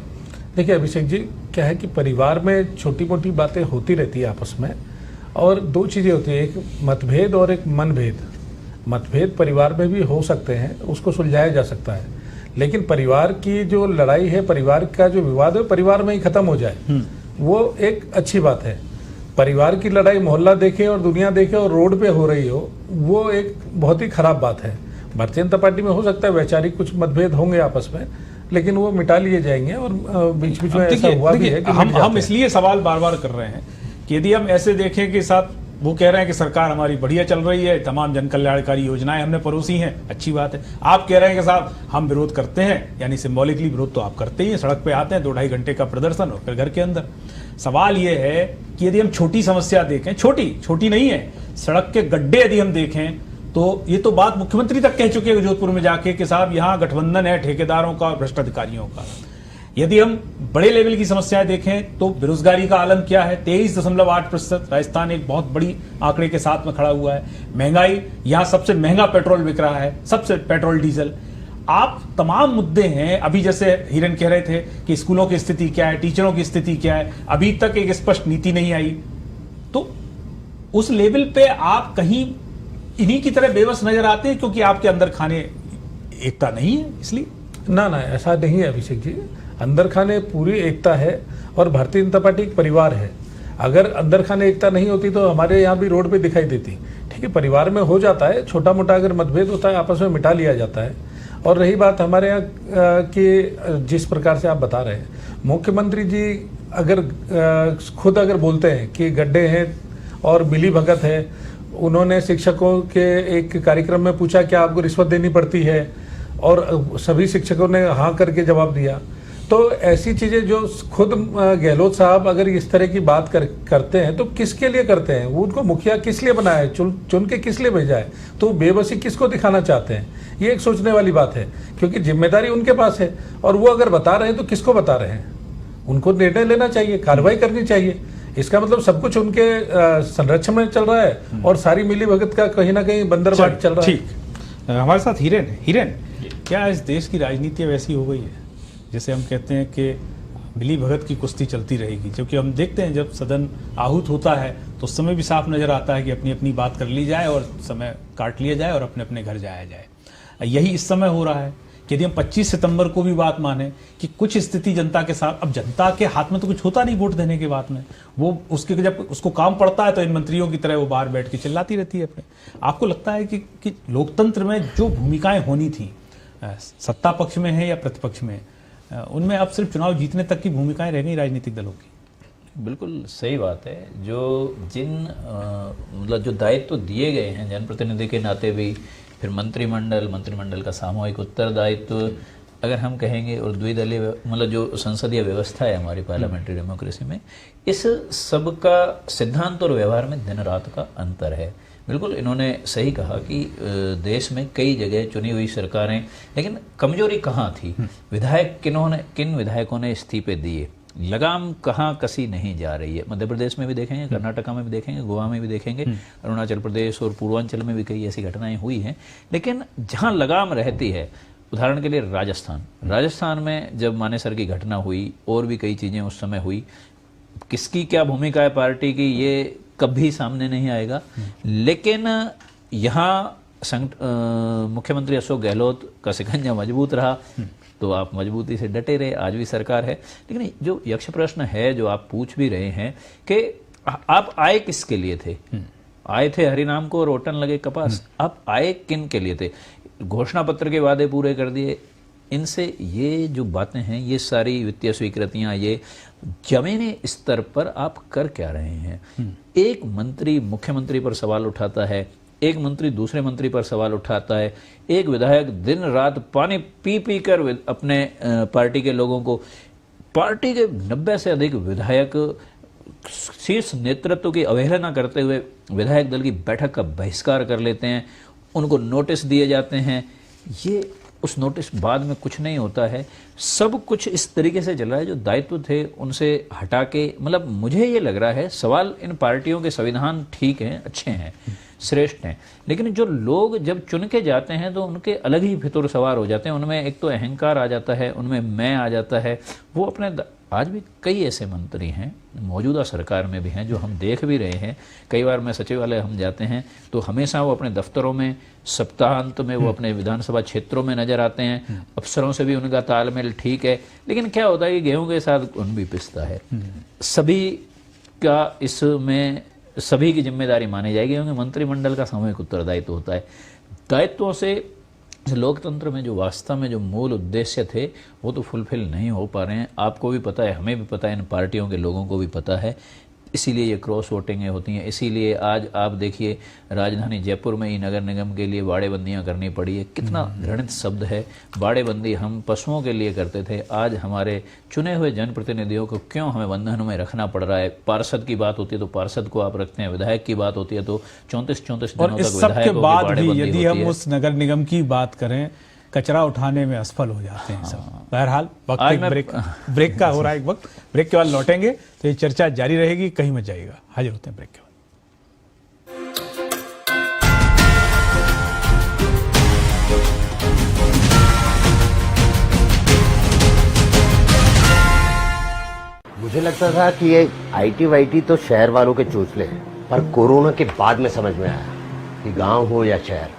देखिए अभिषेक जी, क्या है कि परिवार में छोटी मोटी बातें होती रहती है आपस में, और दो चीजें होती है, एक मतभेद और एक मनभेद। मतभेद परिवार में भी हो सकते हैं, उसको सुलझाया जा सकता है, लेकिन परिवार की जो लड़ाई है, परिवार का जो विवाद है, परिवार में ही खत्म हो जाए, वो एक अच्छी बात है। परिवार की लड़ाई मोहल्ला देखे और दुनिया देखे और रोड पे हो रही हो, वो एक बहुत ही खराब बात है। भारतीय जनता पार्टी में हो सकता है वैचारिक कुछ मतभेद होंगे आपस में, लेकिन वो मिटा लिए जाएंगे। और बीच बीच में ऐसा हुआ भी है कि हम इसलिए सवाल बार बार कर रहे हैं कि यदि हम ऐसे देखें कि साथ वो कह रहे हैं कि सरकार हमारी बढ़िया चल रही है, तमाम जन कल्याणकारी योजनाएं हमने परोसी हैं, अच्छी बात है। आप कह रहे हैं कि साहब हम विरोध करते हैं, यानी सिंबॉलिकली विरोध तो आप करते ही हैं, सड़क पे आते हैं, 2-2.5 घंटे का प्रदर्शन और फिर घर के अंदर। सवाल ये है कि यदि हम छोटी समस्या देखें, छोटी नहीं है, सड़क के गड्ढे यदि हम देखें, तो ये तो बात मुख्यमंत्री तक कह चुके हैं जोधपुर में जाके कि साहब यहाँ गठबंधन है ठेकेदारों का और भ्रष्ट अधिकारियों का। यदि हम बड़े लेवल की समस्याएं देखें तो बेरोजगारी का आलम क्या है, 23.8%। राजस्थान एक बहुत बड़ी आंकड़े के साथ में खड़ा हुआ है। महंगाई, यहाँ सबसे महंगा पेट्रोल बिक रहा है, सबसे पेट्रोल डीजल। आप तमाम मुद्दे हैं। अभी जैसे हिरन कह रहे थे कि स्कूलों की स्थिति क्या है, टीचरों की स्थिति क्या है, अभी तक एक स्पष्ट नीति नहीं आई। तो उस लेवल पे आप कहीं इन्हीं की तरह बेबस नजर आते हैं क्योंकि आपके अंदर खाने एकता नहीं है, इसलिए? ना ऐसा नहीं है अभिषेक जी, अंदर खाने पूरी एकता है और भारतीय जनता पार्टी एक परिवार है। अगर अंदर खाने एकता नहीं होती तो हमारे यहाँ भी रोड पे दिखाई देती। ठीक है, परिवार में हो जाता है, छोटा मोटा अगर मतभेद होता है आपस में मिटा लिया जाता है। और रही बात हमारे यहाँ की, जिस प्रकार से आप बता रहे हैं, मुख्यमंत्री जी अगर खुद अगर बोलते हैं कि गड्ढे हैं और मिली भगत है, उन्होंने शिक्षकों के एक कार्यक्रम में पूछा क्या आपको रिश्वत देनी पड़ती है, और सभी शिक्षकों ने हाँ करके जवाब दिया। तो ऐसी चीजें जो खुद गहलोत साहब अगर इस तरह की बात करते हैं तो किसके लिए करते हैं? वो उनको मुखिया किस लिए बनाया है, चुन के किस लिए भेजा है? तो बेबसी किसको दिखाना चाहते हैं? ये एक सोचने वाली बात है, क्योंकि जिम्मेदारी उनके पास है और वो अगर बता रहे हैं तो किसको बता रहे हैं? उनको निर्णय लेना चाहिए, कार्रवाई करनी चाहिए। इसका मतलब सब कुछ उनके संरक्षण में चल रहा है और सारी मिली भगत का कहीं ना कहीं बंदरबाट चल रहा है। ठीक, हमारे साथ हिरन, क्या इस देश की राजनीति वैसी हो गई है जैसे हम कहते हैं कि मिली भगत की कुश्ती चलती रहेगी? क्योंकि हम देखते हैं जब सदन आहूत होता है तो उस समय भी साफ नजर आता है कि अपनी अपनी बात कर ली जाए और समय काट लिया जाए और अपने अपने घर जाया जाए। यही इस समय हो रहा है कि यदि हम 25 सितंबर को भी बात माने कि कुछ स्थिति जनता के साथ, अब जनता के हाथ में तो कुछ होता नहीं वोट देने के बाद में, वो उसके जब उसको काम पड़ता है तो इन मंत्रियों की तरह वो बाहर बैठ के चिल्लाती रहती है अपने। आपको लगता है कि लोकतंत्र में जो भूमिकाएं होनी थी, सत्ता पक्ष में है या प्रतिपक्ष में, उनमें अब सिर्फ चुनाव जीतने तक की भूमिकाएं रह गई राजनीतिक दलों की? बिल्कुल सही बात है। जो मतलब जो दायित्व दिए गए हैं जनप्रतिनिधि के नाते भी, फिर मंत्रिमंडल का सामूहिक उत्तरदायित्व अगर हम कहेंगे, और द्विदलीय मतलब जो संसदीय व्यवस्था है हमारी पार्लियामेंट्री डेमोक्रेसी में, इस सब का सिद्धांत और व्यवहार में दिन रात का अंतर है। बिल्कुल इन्होंने सही कहा कि देश में कई जगह चुनी हुई सरकारें, लेकिन कमजोरी कहाँ थी? विधायक किन विधायकों ने इस्तीफे दिए, लगाम कहाँ कसी नहीं जा रही है। मध्य प्रदेश में भी देखेंगे, कर्नाटका में भी देखेंगे, गोवा में भी देखेंगे, अरुणाचल प्रदेश और पूर्वांचल में भी कई ऐसी घटनाएं हुई हैं। लेकिन जहाँ लगाम रहती है, उदाहरण के लिए राजस्थान में जब मानेसर की घटना हुई और भी कई चीज़ें उस समय हुई, किसकी क्या भूमिका है पार्टी की ये कभी सामने नहीं आएगा। लेकिन यहाँ मुख्यमंत्री अशोक गहलोत का शिकंजा मजबूत रहा तो आप मजबूती से डटे रहे, आज भी सरकार है। लेकिन जो यक्ष प्रश्न है जो आप पूछ भी रहे हैं कि आप आए किसके लिए थे? आए थे हरिनाम को रोटन लगे कपास, आप आए किन के लिए थे? घोषणा पत्र के वादे पूरे कर दिए, इनसे ये जो बातें हैं, ये सारी वित्तीय स्वीकृतियां, ये जमीनी स्तर पर आप कर क्या रहे हैं? एक मंत्री मुख्यमंत्री पर सवाल उठाता है, एक मंत्री दूसरे मंत्री पर सवाल उठाता है, एक विधायक दिन रात पानी पी पी कर अपने पार्टी के लोगों को, पार्टी के 90 से अधिक विधायक शीर्ष नेतृत्व की अवहेलना करते हुए विधायक दल की बैठक का बहिष्कार कर लेते हैं, उनको नोटिस दिए जाते हैं। ये उस नोटिस बाद में कुछ नहीं होता है, सब कुछ इस तरीके से चल रहा है। जो दायित्व थे उनसे हटा के, मतलब मुझे ये लग रहा है सवाल इन पार्टियों के संविधान ठीक हैं, अच्छे हैं, श्रेष्ठ हैं, लेकिन जो लोग जब चुन के जाते हैं तो उनके अलग ही फितूर सवार हो जाते हैं। उनमें एक तो अहंकार आ जाता है, उनमें मैं आ जाता है। वो अपने आज भी कई ऐसे मंत्री हैं मौजूदा सरकार में भी हैं जो हम देख भी रहे हैं। कई बार मैं सचिवालय हम जाते हैं तो हमेशा वो अपने दफ्तरों में, सप्ताहांत में वो अपने विधानसभा क्षेत्रों में नजर आते हैं। अफसरों से भी उनका तालमेल ठीक है, लेकिन क्या होता है कि गेहूं के साथ उन भी पिसता है। सभी का इसमें सभी की जिम्मेदारी मानी जाएगी, क्योंकि मंत्रिमंडल का सामूहिक उत्तरदायित्व होता है। दायित्वों से लोकतंत्र में जो वास्तव में जो मूल उद्देश्य थे वो तो फुलफिल नहीं हो पा रहे हैं। आपको भी पता है, हमें भी पता है, इन पार्टियों के लोगों को भी पता है। इसीलिए ये क्रॉस वोटिंगें होती हैं। इसीलिए आज आप देखिए राजधानी जयपुर में ही नगर निगम के लिए बाड़ेबंदियां करनी पड़ी है। कितना घृणित शब्द है बाड़ेबंदी। हम पशुओं के लिए करते थे, आज हमारे चुने हुए जनप्रतिनिधियों को क्यों हमें बंधन में रखना पड़ रहा है? पार्षद की बात होती है तो पार्षद को आप रखते हैं, विधायक की बात होती है तो 34 दिनों तक विधायक को बाड़ेबंदी होती है। यदि हम उस नगर निगम की बात करें, कचरा उठाने में असफल हो जाते हैं सब। बहरहाल वक्त एक ब्रेक का हो रहा है, एक वक्त ब्रेक के बाद लौटेंगे तो ये चर्चा जारी रहेगी, कहीं मत जाइएगा। हाजिर होते हैं ब्रेक के बाद। मुझे लगता था कि ये आईटी वाईटी तो शहर वालों के चोचले हैं, पर कोरोना के बाद में समझ में आया कि गांव हो या शहर,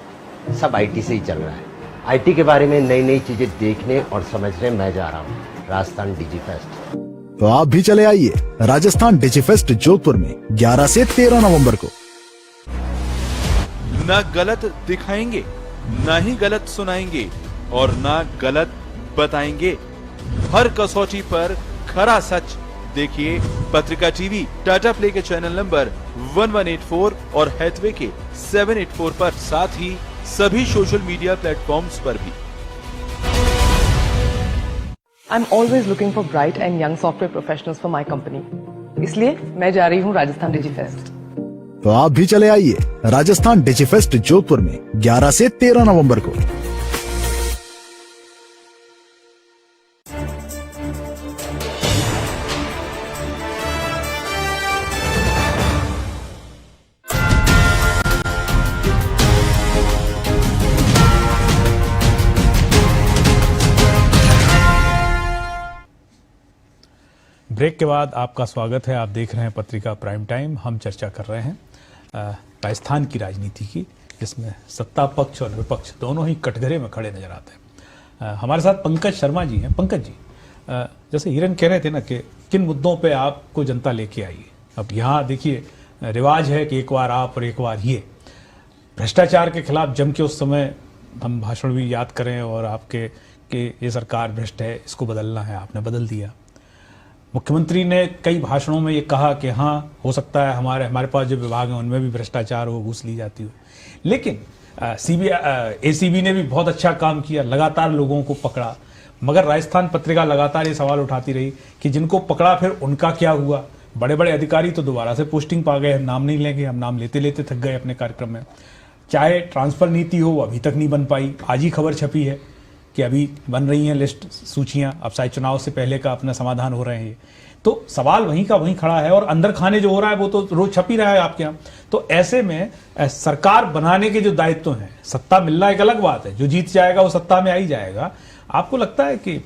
सब आईटी से ही चल रहा है। आईटी के बारे में नई नई चीजें देखने और समझने मैं जा रहा हूँ राजस्थान डिजी फेस्ट। तो आप भी चले आइए राजस्थान डिजी फेस्ट जोधपुर में 11 से 13 नवंबर को। ना गलत दिखाएंगे, ना ही गलत सुनाएंगे और ना गलत बताएंगे। हर कसौटी पर खरा सच देखिए पत्रिका टीवी, टाटा प्ले के चैनल नंबर 1184 और हैथवे के 784 पर, साथ ही सभी सोशल मीडिया प्लेटफॉर्म्स पर भी। I'm always looking for bright and young software professionals for my company. इसलिए मैं जा रही हूँ राजस्थान डिजी फेस्ट। तो आप भी चले आइए राजस्थान डिजी फेस्ट जोधपुर में 11 से 13 नवंबर को। ब्रेक के बाद आपका स्वागत है। आप देख रहे हैं पत्रिका प्राइम टाइम। हम चर्चा कर रहे हैं राजस्थान की राजनीति की, जिसमें सत्ता पक्ष और विपक्ष दोनों ही कटघरे में खड़े नजर आते हैं। हमारे साथ पंकज शर्मा जी हैं। पंकज जी, जैसे हिरन कह रहे थे ना कि किन मुद्दों पे आपको जनता लेके आई है। अब यहाँ देखिए रिवाज है कि एक बार आप और एक बार ये। भ्रष्टाचार के खिलाफ जम के उस समय हम भाषण भी याद करें और आपके कि ये सरकार भ्रष्ट है, इसको बदलना है, आपने बदल दिया। मुख्यमंत्री ने कई भाषणों में ये कहा कि हाँ हो सकता है हमारे पास जो विभाग हैं उनमें भी भ्रष्टाचार हो, घूस ली जाती हो। लेकिन एसीबी ने भी बहुत अच्छा काम किया, लगातार लोगों को पकड़ा। मगर राजस्थान पत्रिका लगातार ये सवाल उठाती रही कि जिनको पकड़ा फिर उनका क्या हुआ। बड़े बड़े अधिकारी तो दोबारा से पोस्टिंग पा गए। हम नाम नहीं लेंगे, हम नाम लेते लेते थक गए अपने कार्यक्रम में। चाहे ट्रांसफर नीति हो, वो अभी तक नहीं बन पाई। आज ही खबर छपी है कि अभी बन रही हैं लिस्ट, सूचियां, अब शायद चुनाव से पहले का अपना समाधान हो रहे हैं। तो सवाल वहीं का वहीं खड़ा है और अंदर खाने जो हो रहा है वो तो रोज छप ही रहा है आपके यहाँ। तो ऐसे में सरकार बनाने के जो दायित्व हैं, सत्ता मिलना एक अलग बात है, जो जीत जाएगा वो सत्ता में आ ही जाएगा। आपको लगता है कि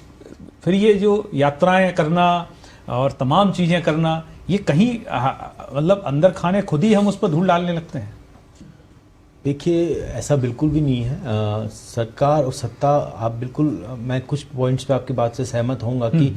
फिर ये जो यात्राएं करना और तमाम चीजें करना, ये कहीं मतलब अंदर खाने खुद ही हम उस पर धूल डालने लगते हैं? देखिए, ऐसा बिल्कुल भी नहीं है। सरकार और सत्ता, आप बिल्कुल, मैं कुछ पॉइंट्स पे आपकी बात से सहमत होऊंगा कि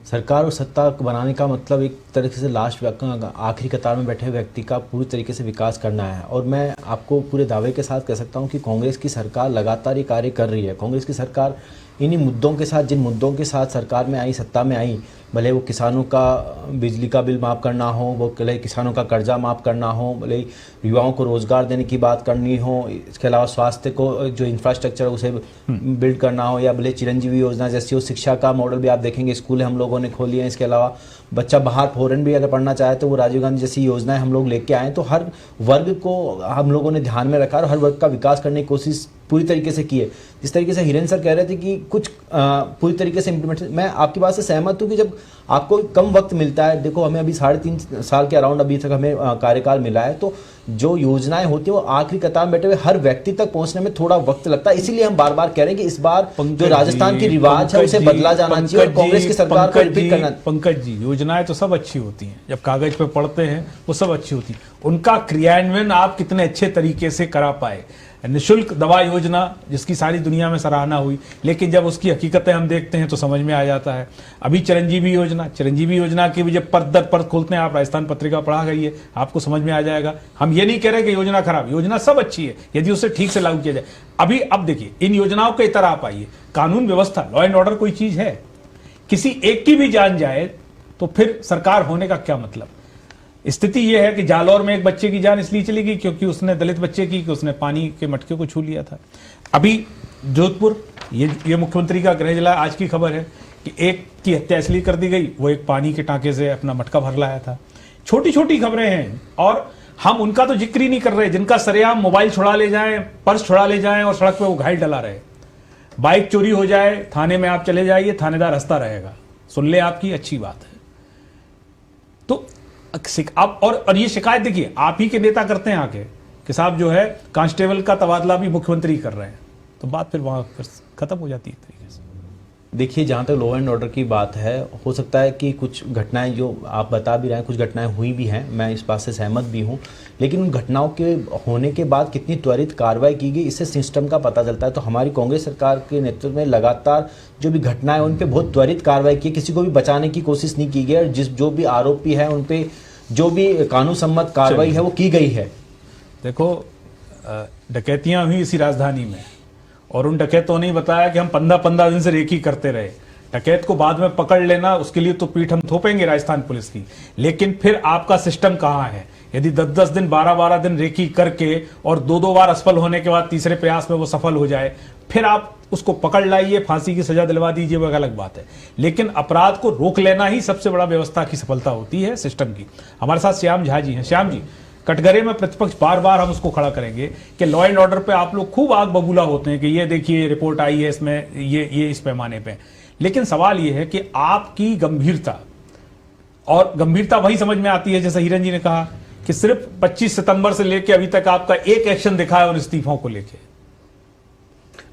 सरकार और सत्ता बनाने का मतलब एक तरीके से लास्ट आखिरी कतार में बैठे व्यक्ति का पूरी तरीके से विकास करना है। और मैं आपको पूरे दावे के साथ कह सकता हूं कि कांग्रेस की सरकार लगातार ये कार्य कर रही है। कांग्रेस की सरकार इन्हीं मुद्दों के साथ, जिन मुद्दों के साथ सरकार में आई, सत्ता में आई, भले वो किसानों का बिजली का बिल माफ़ करना हो, वो भले किसानों का कर्जा माफ़ करना हो, भले युवाओं को रोज़गार देने की बात करनी हो, इसके अलावा स्वास्थ्य को जो इंफ्रास्ट्रक्चर उसे बिल्ड करना हो, या भले चिरंजीवी योजना जैसी हो, शिक्षा का मॉडल भी आप देखेंगे स्कूल हम लोगों ने खोली है। इसके अलावा बच्चा बाहर फॉरेन भी अगर पढ़ना चाहे तो वो राजीव गांधी जैसी योजनाएं हम लोग लेके आए। तो हर वर्ग को हम लोगों ने ध्यान में रखा और हर वर्ग का विकास करने की कोशिश पूरी तरीके से की है। जिस तरीके से हिरेन सर कह रहे थे कि कुछ पूरी तरीके से इम्प्लीमेंट, मैं आपकी बात से सहमत हूँ कि जब आपको कम वक्त मिलता है, देखो हमें अभी 3.5 साल के अराउंड अभी तक हमें कार्यकाल मिला है, तो जो योजनाएं होती है वो आखिरी कतार में बैठे हुए हर व्यक्ति तक पहुंचने में थोड़ा वक्त लगता है। इसीलिए हम बार बार कह रहे हैं कि इस बार जो राजस्थान की रिवाज है उसे बदला जाना चाहिए और कांग्रेस की सरकार को रिपीट करना। पंकज जी, योजनाएं तो सब अच्छी होती हैं, जब कागज पे पढ़ते हैं वो सब अच्छी होती है, उनका क्रियान्वयन आप कितने अच्छे तरीके से करा पाए। निःशुल्क दवा योजना जिसकी सारी दुनिया में सराहना हुई, लेकिन जब उसकी हकीकतें हम देखते हैं तो समझ में आ जाता है। अभी चिरंजीवी योजना की भी जब परत दर परत खोलते हैं, आप राजस्थान पत्रिका पढ़ा गई है, आपको समझ में आ जाएगा। हम ये नहीं कह रहे कि योजना खराब, योजना सब अच्छी है यदि उसे ठीक से लागू किया जाए। अब देखिए, इन योजनाओं के इतर आप आइए, कानून व्यवस्था, लॉ एंड ऑर्डर कोई चीज है? किसी एक की भी जान जाए तो फिर सरकार होने का क्या मतलब? स्थिति यह है कि जालौर में एक बच्चे की जान इसलिए चली गई क्योंकि उसने, दलित बच्चे की, कि उसने पानी के मटके को छू लिया था। अभी जोधपुर, ये मुख्यमंत्री का गृह जिला, आज की खबर है कि एक की हत्या इसलिए कर दी गई, वो एक पानी के टांके से अपना मटका भर लाया था। छोटी छोटी खबरें हैं और हम उनका तो जिक्र ही नहीं कर रहे, जिनका सरेआम मोबाइल छुड़ा ले जाए, पर्स छुड़ा ले जाए और सड़क पर वो घायल डला रहे। बाइक चोरी हो जाए, थाने में आप चले जाइए, थानेदार हंसता रहेगा, सुन ले आपकी, अच्छी बात है। तो आप और ये शिकायत देखिए आप ही के नेता करते हैं आके कि साहब जो है कांस्टेबल का तबादला भी मुख्यमंत्री कर रहे हैं, तो बात फिर वहां खत्म हो जाती है तरीके से। देखिए, जहाँ तक लॉ एंड ऑर्डर की बात है, हो सकता है कि कुछ घटनाएं जो आप बता भी रहे हैं, कुछ घटनाएं हुई भी हैं, मैं इस बात से सहमत भी हूँ, लेकिन उन घटनाओं के होने के बाद कितनी त्वरित कार्रवाई की गई, इससे सिस्टम का पता चलता है। तो हमारी कांग्रेस सरकार के नेतृत्व में लगातार जो भी घटनाएं उन पर बहुत त्वरित कार्रवाई की, किसी को भी बचाने की कोशिश नहीं की गई, और जो भी आरोपी है उन पर जो भी कानून सम्मत कार्रवाई है वो की गई है। देखो, डकैतियां हुई इसी राजधानी में और उन डकैतों ने बताया कि हम 15-15 दिन से रेकी करते रहे। डकैत को बाद में पकड़ लेना, उसके लिए तो पीठ हम थोपेंगे राजस्थान पुलिस की, लेकिन फिर आपका सिस्टम कहां है? यदि 10-10 दिन 12-12 दिन रेकी करके और 2-2 बार असफल होने के बाद तीसरे प्रयास में वो सफल हो जाए, फिर आप उसको पकड़ लाइए, फांसी की सजा दिलवा दीजिए, वो अलग बात है। लेकिन अपराध को रोक लेना ही सबसे बड़ा व्यवस्था की सफलता होती है, सिस्टम की। हमारे साथ श्याम झा जी हैं। श्याम जी, कटघरे में प्रतिपक्ष बार बार हम उसको खड़ा करेंगे कि लॉ एंड ऑर्डर पे आप लोग खूब आग बबूला होते हैं कि ये देखिए रिपोर्ट आई है इसमें, ये इस पैमाने पे। लेकिन सवाल ये है कि आपकी गंभीरता, और गंभीरता वही समझ में आती है जैसे हिरन जी ने कहा कि सिर्फ 25 सितंबर से लेकर अभी तक आपका एक एक्शन दिखा है उन इस्तीफों को लेकर।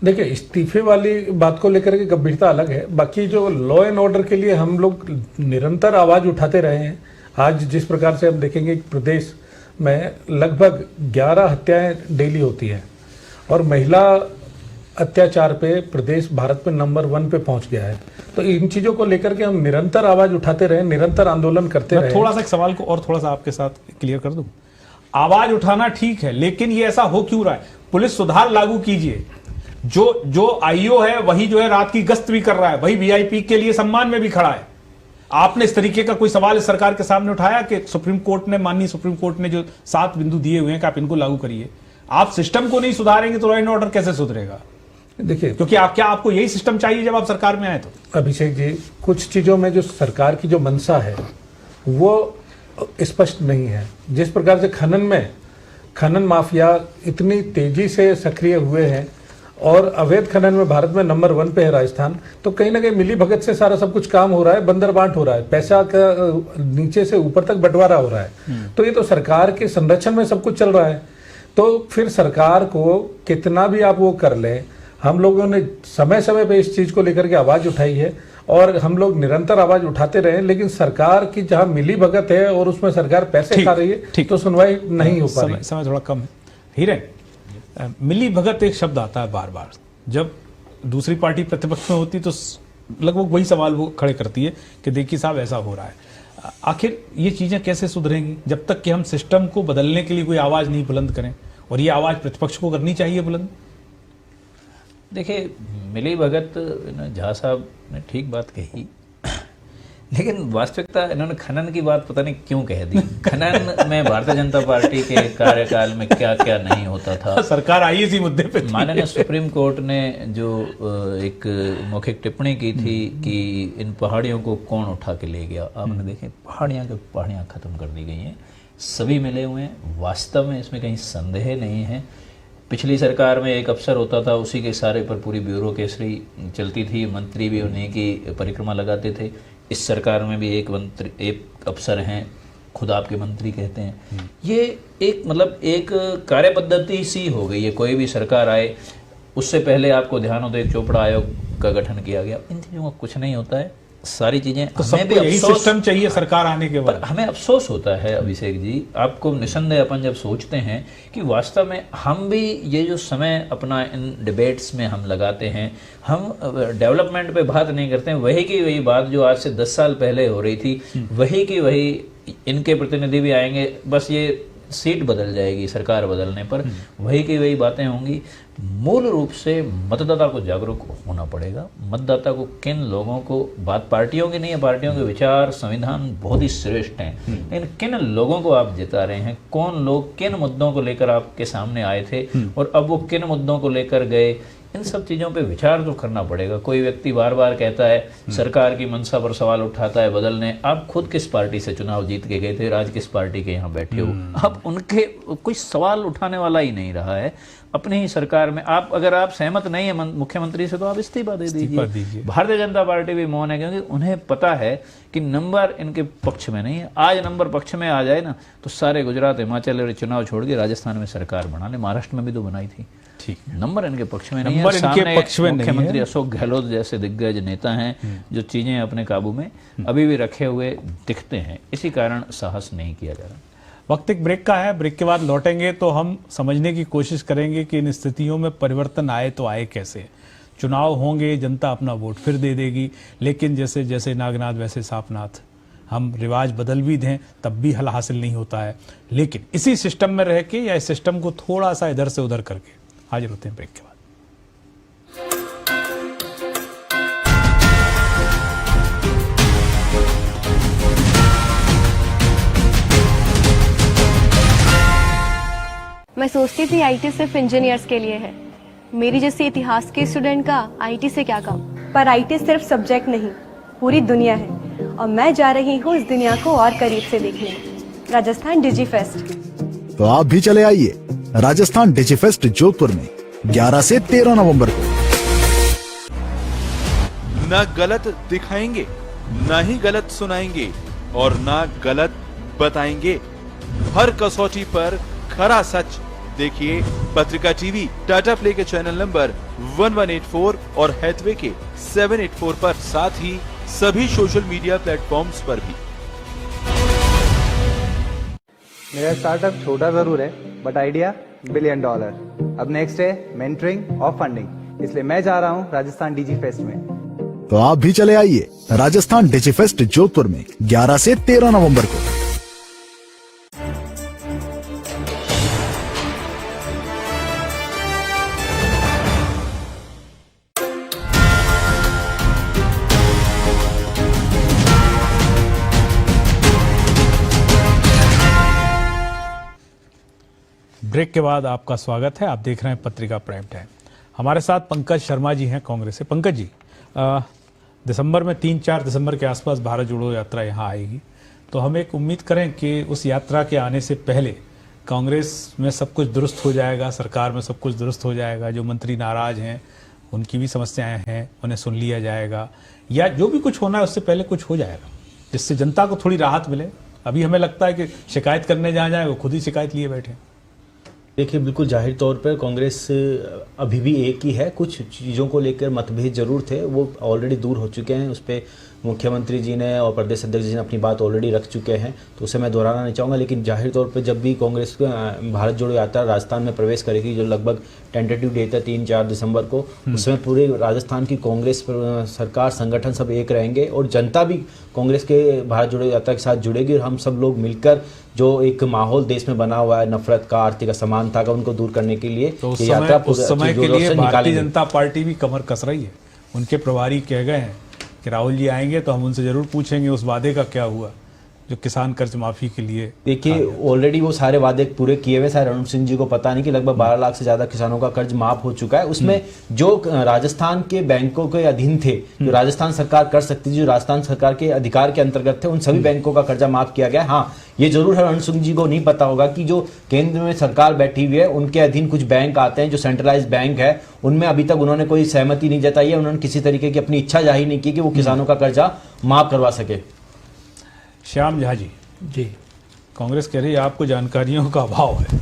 देखिए, इस्तीफे वाली बात को लेकर के गंभीरता अलग है, बाकी जो लॉ एंड ऑर्डर के लिए हम लोग निरंतर आवाज उठाते रहे हैं। आज जिस प्रकार से हम देखेंगे प्रदेश में लगभग 11 हत्याएं डेली होती हैं और महिला अत्याचार पे प्रदेश भारत में नंबर 1 पे पहुंच गया है। तो इन चीजों को लेकर के हम निरंतर आवाज उठाते रहे, निरंतर आंदोलन करते रहे। थोड़ा सा एक सवाल को और थोड़ा सा आपके साथ क्लियर कर दूं। आवाज उठाना ठीक है, लेकिन ये ऐसा हो क्यों रहा है? पुलिस सुधार लागू कीजिए। जो आईओ है वही जो है रात की गश्त भी कर रहा है, वही वीआईपी के लिए सम्मान में भी खड़ा है। आपने इस तरीके का कोई सवाल इस सरकार के सामने उठाया कि माननीय सुप्रीम कोर्ट ने जो 7 बिंदु दिए हुए हैं कि आप इनको लागू करिए? आप सिस्टम को नहीं सुधारेंगे तो लॉ एंड ऑर्डर कैसे सुधरेगा? देखिए, क्योंकि आपको यही सिस्टम चाहिए जब आप सरकार में आए तो। अभिषेक जी, कुछ चीजों में जो सरकार की जो मंशा है वो स्पष्ट नहीं है। जिस प्रकार से खनन माफिया इतनी तेजी से सक्रिय हुए हैं और अवैध खनन में भारत में नंबर 1 पे है राजस्थान। तो कहीं ना कहीं मिली भगत से सारा सब कुछ काम हो रहा है, बंदर बांट हो रहा है, पैसा का नीचे से ऊपर तक बंटवारा हो रहा है। तो ये तो सरकार के संरक्षण में सब कुछ चल रहा है। तो फिर सरकार को कितना भी आप वो कर ले, हम लोगों ने समय समय पे इस चीज को लेकर के आवाज उठाई है और हम लोग निरंतर आवाज उठाते रहे, लेकिन सरकार की जहां मिली भगत है और उसमें सरकार पैसे खा रही है, तो सुनवाई नहीं हो पा रही। समय थोड़ा कम है। हीरे, मिली भगत एक शब्द आता है बार बार, जब दूसरी पार्टी प्रतिपक्ष में होती तो लगभग वही सवाल वो खड़े करती है कि देखिए साहब ऐसा हो रहा है। आखिर ये चीजें कैसे सुधरेंगी जब तक कि हम सिस्टम को बदलने के लिए कोई आवाज नहीं बुलंद करें, और ये आवाज प्रतिपक्ष को करनी चाहिए बुलंद। देखिए, मिली भगत झा साहब ने ठीक बात कही, लेकिन वास्तविकता इन्होंने खनन की बात पता नहीं क्यों कह दी। खनन में भारतीय जनता पार्टी के कार्यकाल में क्या क्या नहीं होता था। सरकार आई इसी मुद्दे पे। माननीय सुप्रीम कोर्ट ने जो एक मौखिक टिप्पणी की थी कि इन पहाड़ियों को कौन उठा के ले गया, आपने देखे पहाड़ियां खत्म कर दी गई हैं, सभी मिले हुए हैं। वास्तव में इसमें कहीं संदेह नहीं है। पिछली सरकार में एक अफसर होता था, उसी के इशारे पर पूरी ब्यूरोक्रेसी चलती थी, मंत्री भी उन्हीं की परिक्रमा लगाते थे। इस सरकार में भी एक अफसर हैं, खुद आपके मंत्री कहते हैं। ये एक कार्य पद्धति सी हो गई है। कोई भी सरकार आए, उससे पहले आपको ध्यान हो तो एक चोपड़ा आयोग का गठन किया गया। इन चीज़ों का कुछ नहीं होता है, सारी चीजें। तो सबको यही सिस्टम चाहिए सरकार आने के बाद। हमें अफसोस होता है अभिषेक जी, आपको निसंदेह अपन जब सोचते हैं कि वास्तव में हम भी ये जो समय अपना इन डिबेट्स में हम लगाते हैं, हम डेवलपमेंट पे बात नहीं करते हैं, वही की वही बात जो आज से 10 साल पहले हो रही थी, वही की वही इनके प्रतिनिधि भी आएंगे, बस ये सीट बदल जाएगी सरकार बदलने पर, वही की वही बातें होंगी। मूल रूप से मतदाता को जागरूक होना पड़ेगा। मतदाता को, किन लोगों को, बात पार्टियों की नहीं है, पार्टियों के विचार संविधान बहुत ही श्रेष्ठ हैं, लेकिन किन लोगों को आप जिता रहे हैं, कौन लोग किन मुद्दों को लेकर आपके सामने आए थे और अब वो किन मुद्दों को लेकर गए, इन सब चीज़ों पे विचार तो करना पड़ेगा। कोई व्यक्ति बार बार कहता है, सरकार की मंशा पर सवाल उठाता है बदलने। आप खुद किस पार्टी से चुनाव जीत के गए थे, आज किस पार्टी के यहाँ बैठे हो, अब उनके कोई सवाल उठाने वाला ही नहीं रहा है। अपनी ही सरकार में आप, अगर आप सहमत नहीं है मुख्यमंत्री से, तो आप इस्तीफा दे दीजिए। भारतीय जनता पार्टी भी मौन है, क्योंकि उन्हें पता है कि नंबर इनके पक्ष में नहीं है। आज नंबर पक्ष में आ जाए ना, तो सारे गुजरात, हिमाचल और चुनाव छोड़ के राजस्थान में सरकार बना ले। महाराष्ट्र में भी तो बनाई थी। ठीक, नंबर इनके पक्ष में नहीं है। नंबर इनके पक्ष में नहीं है। मुख्यमंत्री अशोक गहलोत जैसे दिग्गज नेता हैं जो चीजें अपने काबू में अभी भी रखे हुए दिखते हैं, इसी कारण साहस नहीं किया जा रहा। वक्त एक ब्रेक का है, ब्रेक के बाद लौटेंगे तो हम समझने की कोशिश करेंगे कि इन स्थितियों में परिवर्तन आए तो आए कैसे। चुनाव होंगे, जनता अपना वोट फिर दे देगी, लेकिन जैसे जैसे नागनाथ वैसे सापनाथ, हम रिवाज बदल भी दें तब भी हल हासिल नहीं होता है। लेकिन इसी सिस्टम में रह के या इस सिस्टम को थोड़ा सा इधर से उधर करके हाजिर होते हैं ब्रेक के बाद। मैं सोचती थी आईटी सिर्फ इंजीनियर्स के लिए है, मेरी जैसी इतिहास के स्टूडेंट का आईटी से क्या काम। पर आईटी सिर्फ सब्जेक्ट नहीं, पूरी दुनिया है, और मैं जा रही हूँ इस दुनिया को और करीब से देखने। राजस्थान डिजी फेस्ट। तो आप भी चले आइए राजस्थान डिजी फेस्ट जोधपुर में 11 से 13 नवंबर को। न गलत दिखाएंगे, न ही गलत सुनाएंगे और न गलत बताएंगे। हर कसौटी पर खरा सच देखिए पत्रिका टीवी, टाटा प्ले के चैनल नंबर 1184 और हैथवे के 784 पर, साथ ही सभी सोशल मीडिया प्लेटफॉर्म्स पर भी। मेरा स्टार्टअप छोटा जरूर है, बट आइडिया $1 बिलियन। अब नेक्स्ट है मेंटरिंग और फंडिंग, इसलिए मैं जा रहा हूँ राजस्थान डीजी फेस्ट में। तो आप भी चले आइए राजस्थान डिजी फेस्ट जोधपुर में 11 से 13 नवंबर को। ब्रेक के बाद आपका स्वागत है। आप देख रहे हैं पत्रिका प्राइम टाइम। हमारे साथ पंकज शर्मा जी हैं कांग्रेस से। पंकज जी, दिसंबर में 3-4 दिसंबर के आसपास भारत जोड़ो यात्रा यहाँ आएगी, तो हम एक उम्मीद करें कि उस यात्रा के आने से पहले कांग्रेस में सब कुछ दुरुस्त हो जाएगा, सरकार में सब कुछ दुरुस्त हो जाएगा, जो मंत्री नाराज हैं उनकी भी समस्याएं हैं उन्हें सुन लिया जाएगा, या जो भी कुछ होना है उससे पहले कुछ हो जाएगा जिससे जनता को थोड़ी राहत मिले। अभी हमें लगता है कि शिकायत करने जहाँ जाए वो खुद ही शिकायत लिए बैठे। देखिए, बिल्कुल जाहिर तौर पर कांग्रेस अभी भी एक ही है। कुछ चीज़ों को लेकर मतभेद जरूर थे, वो ऑलरेडी दूर हो चुके हैं। उस पर मुख्यमंत्री जी ने और प्रदेश अध्यक्ष जी ने अपनी बात ऑलरेडी रख चुके हैं, तो उसे मैं दोहराना नहीं चाहूँगा। लेकिन जाहिर तौर पे जब भी कांग्रेस भारत जोड़ो यात्रा राजस्थान में प्रवेश करेगी, जो लगभग टेंटेटिव डेट है 3-4 दिसंबर को, उसमें पूरे राजस्थान की कांग्रेस सरकार संगठन सब एक रहेंगे और जनता भी कांग्रेस के भारत जोड़ो यात्रा के साथ जुड़ेगी। और हम सब लोग मिलकर जो एक माहौल देश में बना हुआ है नफरत का, आर्थिक असमानता का, उनको दूर करने के लिए तो उस समय के लिए भारतीय जनता पार्टी भी कमर कस रही है। उनके प्रभारी कह गए हैं कि राहुल जी आएंगे तो हम उनसे जरूर पूछेंगे उस वादे का क्या हुआ जो किसान कर्ज माफी के लिए। देखिए, ऑलरेडी वो सारे वादे पूरे किए हुए। शायद अरुण सिंह जी को पता नहीं कि लगभग 12 लाख से ज्यादा किसानों का कर्ज माफ हो चुका है। उसमें जो राजस्थान के बैंकों के अधीन थे, जो राजस्थान सरकार कर सकती थी, जो राजस्थान सरकार के अधिकार के अंतर्गत थे, उन सभी बैंकों का कर्जा माफ किया गया। हाँ, ये जरूर है, अरुण सिंह जी को नहीं पता होगा कि जो केंद्र में सरकार बैठी हुई है उनके अधीन कुछ बैंक आते हैं जो सेंट्रलाइज बैंक है, उनमें अभी तक उन्होंने कोई सहमति नहीं जताई है, उन्होंने किसी तरीके की अपनी इच्छा जाहिर नहीं की कि वो किसानों का कर्जा माफ करवा सके। श्याम झा जी, जी, कांग्रेस कह रही है आपको जानकारियों का अभाव है।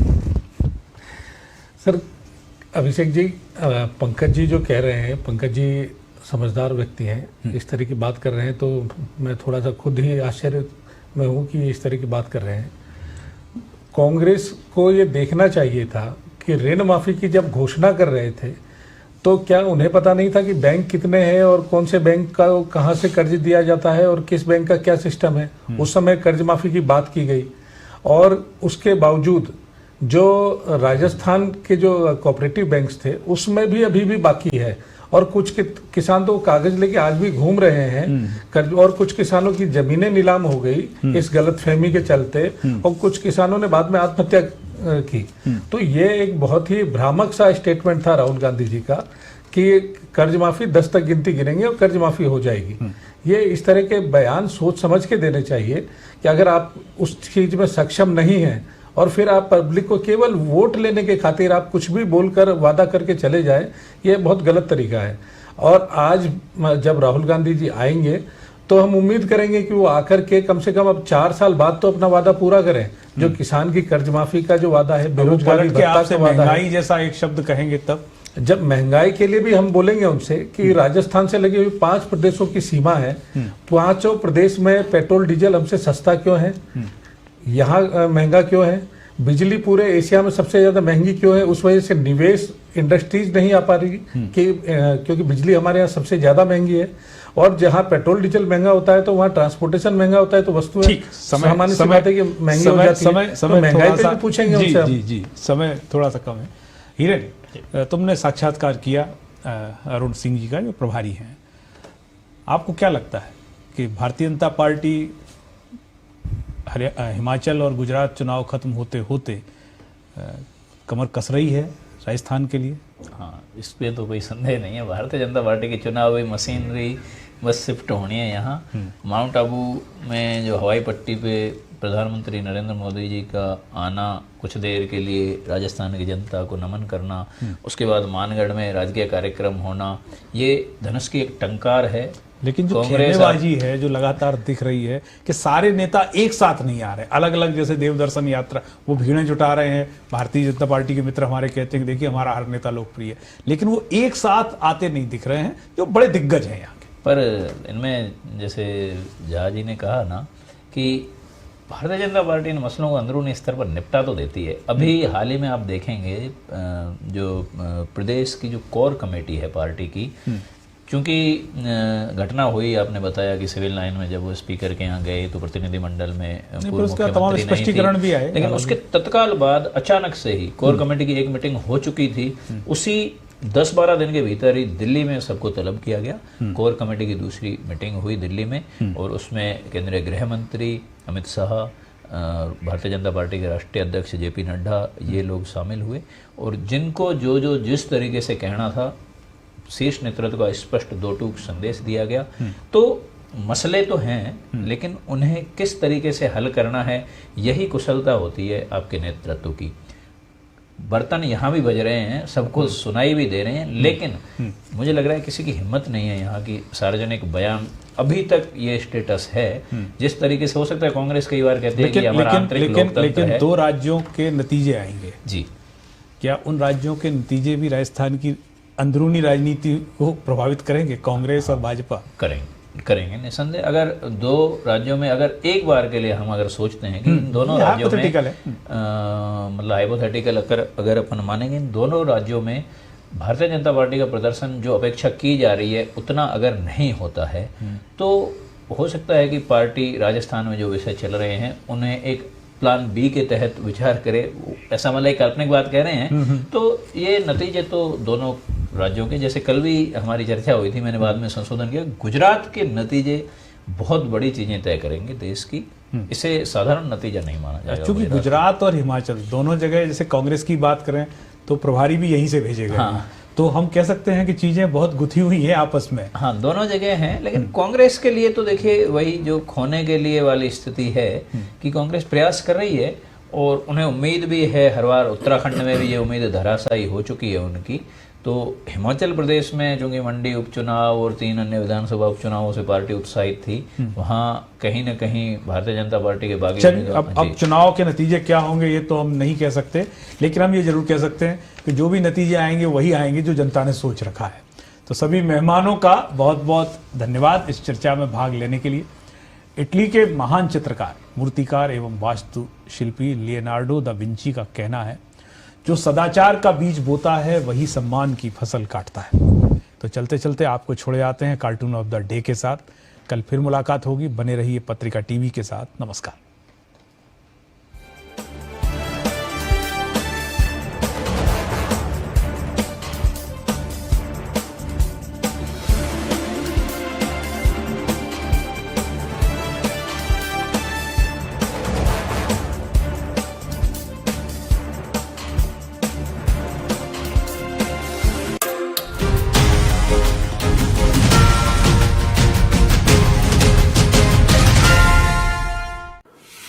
सर, अभिषेक जी, पंकज जी जो कह रहे हैं, पंकज जी समझदार व्यक्ति हैं, इस तरह की बात कर रहे हैं तो मैं थोड़ा सा खुद ही आश्चर्य में हूँ कि इस तरह की बात कर रहे हैं। कांग्रेस को ये देखना चाहिए था कि ऋण माफी की जब घोषणा कर रहे थे तो क्या उन्हें पता नहीं था कि बैंक कितने हैं और कौन से बैंक का कहाँ से कर्ज दिया जाता है और किस बैंक का क्या सिस्टम है। उस समय कर्ज माफी की बात की गई और उसके बावजूद जो राजस्थान के जो कोऑपरेटिव बैंक्स थे उसमें भी अभी भी बाकी है और कुछ किसान तो कागज लेके आज भी घूम रहे हैं कर्ज, और कुछ किसानों की जमीनें नीलाम हो गई इस गलतफहमी के चलते और कुछ किसानों ने बाद में आत्महत्या की। तो ये एक बहुत ही भ्रामक सा स्टेटमेंट था राहुल गांधी जी का कि कर्ज माफी 10 तक गिनती गिनेंगे और कर्ज माफी हो जाएगी। ये इस तरह के बयान सोच समझ के देने चाहिए कि अगर आप उस चीज में सक्षम नहीं हैं और फिर आप पब्लिक को केवल वोट लेने के खातिर आप कुछ भी बोलकर वादा करके चले जाए, ये बहुत गलत तरीका है। और आज जब राहुल गांधी जी आएंगे तो हम उम्मीद करेंगे कि वो आकर के कम से कम अब 4 साल बाद तो अपना वादा पूरा करें, जो किसान की कर्ज माफी का जो वादा है, बेरोजगारी भत्ता का वादा है। जैसा एक शब्द कहेंगे तब जब महंगाई के लिए भी हम बोलेंगे उनसे कि राजस्थान से लगी हुई 5 प्रदेशों की सीमा है, 5 प्रदेश में पेट्रोल डीजल हमसे सस्ता क्यों है, यहाँ महंगा क्यों है, बिजली पूरे एशिया में सबसे ज्यादा महंगी क्यों है, उस वजह से निवेश इंडस्ट्रीज नहीं आ पा रही क्योंकि बिजली हमारे यहाँ सबसे ज्यादा महंगी है। और जहाँ पेट्रोल डीजल महंगा होता है तो वहाँ ट्रांसपोर्टेशन महंगा होता है, तो वस्तुएं सामान्य सी बात है कि महंगी हो जाती है। तो महंगाई पे भी पूछेंगे उनसे। जी, समय थोड़ा सा कम है। हिरेन, तुमने साक्षात्कार किया अरुण सिंह जी का जो प्रभारी हैं, आपको क्या लगता है कि भारतीय जनता पार्टी हिमाचल और गुजरात चुनाव खत्म होते होते कमर कस रही है राजस्थान के लिए? हाँ, इस पे तो कोई संदेह नहीं है। भारतीय जनता पार्टी की चुनावी मशीनरी बस शिफ्ट होनी है यहाँ। माउंट आबू में जो हवाई पट्टी पे प्रधानमंत्री नरेंद्र मोदी जी का आना, कुछ देर के लिए राजस्थान की जनता को नमन करना, उसके बाद मानगढ़ में राजकीय कार्यक्रम होना, ये धनुष की एक टंकार है। लेकिन जो खेलनेबाजी है जो लगातार दिख रही है कि सारे नेता एक साथ नहीं आ रहे, अलग अलग, जैसे देवदर्शन यात्रा वो भीड़ें जुटा रहे हैं। भारतीय जनता पार्टी के मित्र हमारे कहते हैं कि देखिए हमारा हर नेता लोकप्रिय है, लेकिन वो एक साथ आते नहीं दिख रहे हैं जो बड़े दिग्गज हैं यहाँ के। पर इनमें जैसे झा जी ने कहा ना कि भारतीय जनता पार्टी इन मसलों को अंदरूनी स्तर पर निपटा तो देती है। अभी हाल ही में आप देखेंगे जो प्रदेश की जो कोर कमेटी है पार्टी की, क्योंकि घटना हुई, आपने बताया कि सिविल लाइन में जब वो स्पीकर के यहाँ गए तो प्रतिनिधिमंडल में पूर्व मुख्यमंत्री स्पष्टीकरण भी आए, लेकिन उसके तत्काल बाद अचानक से ही कोर कमेटी की एक मीटिंग हो चुकी थी। उसी 10-12 दिन के भीतर ही दिल्ली में सबको तलब किया गया। कोर कमेटी की दूसरी मीटिंग हुई दिल्ली में और उसमें केंद्रीय गृह मंत्री अमित शाह, भारतीय जनता पार्टी के राष्ट्रीय अध्यक्ष JP नड्डा, ये लोग शामिल हुए और जिनको जो जिस तरीके से कहना था शीर्ष नेतृत्व का स्पष्ट 2 टूक संदेश दिया गया। तो मसले तो हैं, लेकिन उन्हें किस तरीके से हल करना है, यही कुशलता होती है आपके नेतृत्व की। बर्तन यहाँ भी बज रहे हैं, सबको सुनाई भी दे रहे हैं, लेकिन मुझे लग रहा है किसी की हिम्मत नहीं है यहाँ की सार्वजनिक बयान, अभी तक ये स्टेटस है। जिस तरीके से हो सकता है कांग्रेस कई बार कहते हैं कि हमारा आंतरिक लोकतंत्र लेकिन है। 2 राज्यों के नतीजे आएंगे जी, क्या उन राज्यों के नतीजे भी राजस्थान की अंदरूनी राजनीति को प्रभावित करेंगे? कांग्रेस और भाजपा करेंगे निसंदेह। अगर 2 राज्यों में, अगर एक बार के लिए हम अगर सोचते हैं कि इन दोनों राज्यों में, मतलब हाइपोथेटिकल अगर अपन मानेंगे, इन दोनों राज्यों में भारतीय जनता पार्टी का प्रदर्शन जो अपेक्षा की जा रही है उतना अगर नहीं होता है, तो हो सकता है कि पार्टी राजस्थान में जो विषय चल रहे हैं उन्हें एक प्लान बी के तहत विचार करे। ऐसा मतलब एक काल्पनिक बात कह रहे हैं, तो ये नतीजे तो दोनों राज्यों के, जैसे कल भी हमारी चर्चा हुई थी, मैंने बाद में संशोधन किया, गुजरात के नतीजे बहुत बड़ी चीजें तय करेंगे देश की। इसे साधारण नतीजा नहीं माना जाएगा। क्योंकि गुजरात और हिमाचल दोनों जगह, जैसे कांग्रेस की बात करें तो प्रभारी भी यहीं से भेजे गए। हाँ। तो हम कह सकते हैं कि चीजें बहुत गुथी हुई हैं आपस में। हाँ, दोनों जगह हैं, लेकिन कांग्रेस के लिए तो देखिए वही जो खोने के लिए वाली स्थिति है कि कांग्रेस प्रयास कर रही है और उन्हें उम्मीद भी है। हर बार उत्तराखंड में भी ये उम्मीद धराशायी हो चुकी है उनकी। तो हिमाचल प्रदेश में चूंकि मंडी उपचुनाव और 3 अन्य विधानसभा उपचुनावों से पार्टी उत्साहित थी, वहां कहीं न कहीं भारतीय जनता पार्टी के बागी अब चुनाव के नतीजे क्या होंगे ये तो हम नहीं कह सकते, लेकिन हम ये जरूर कह सकते हैं कि जो भी नतीजे आएंगे वही आएंगे जो जनता ने सोच रखा है। तो सभी मेहमानों का बहुत बहुत धन्यवाद इस चर्चा में भाग लेने के लिए। इटली के महान चित्रकार, मूर्तिकार एवं वास्तु शिल्पी लियोनार्डो दा विंची का कहना है, जो सदाचार का बीज बोता है वही सम्मान की फसल काटता है। तो चलते चलते आपको छोड़े आते हैं कार्टून ऑफ द डे के साथ। कल फिर मुलाकात होगी, बने रहिए पत्रिका टीवी के साथ। नमस्कार।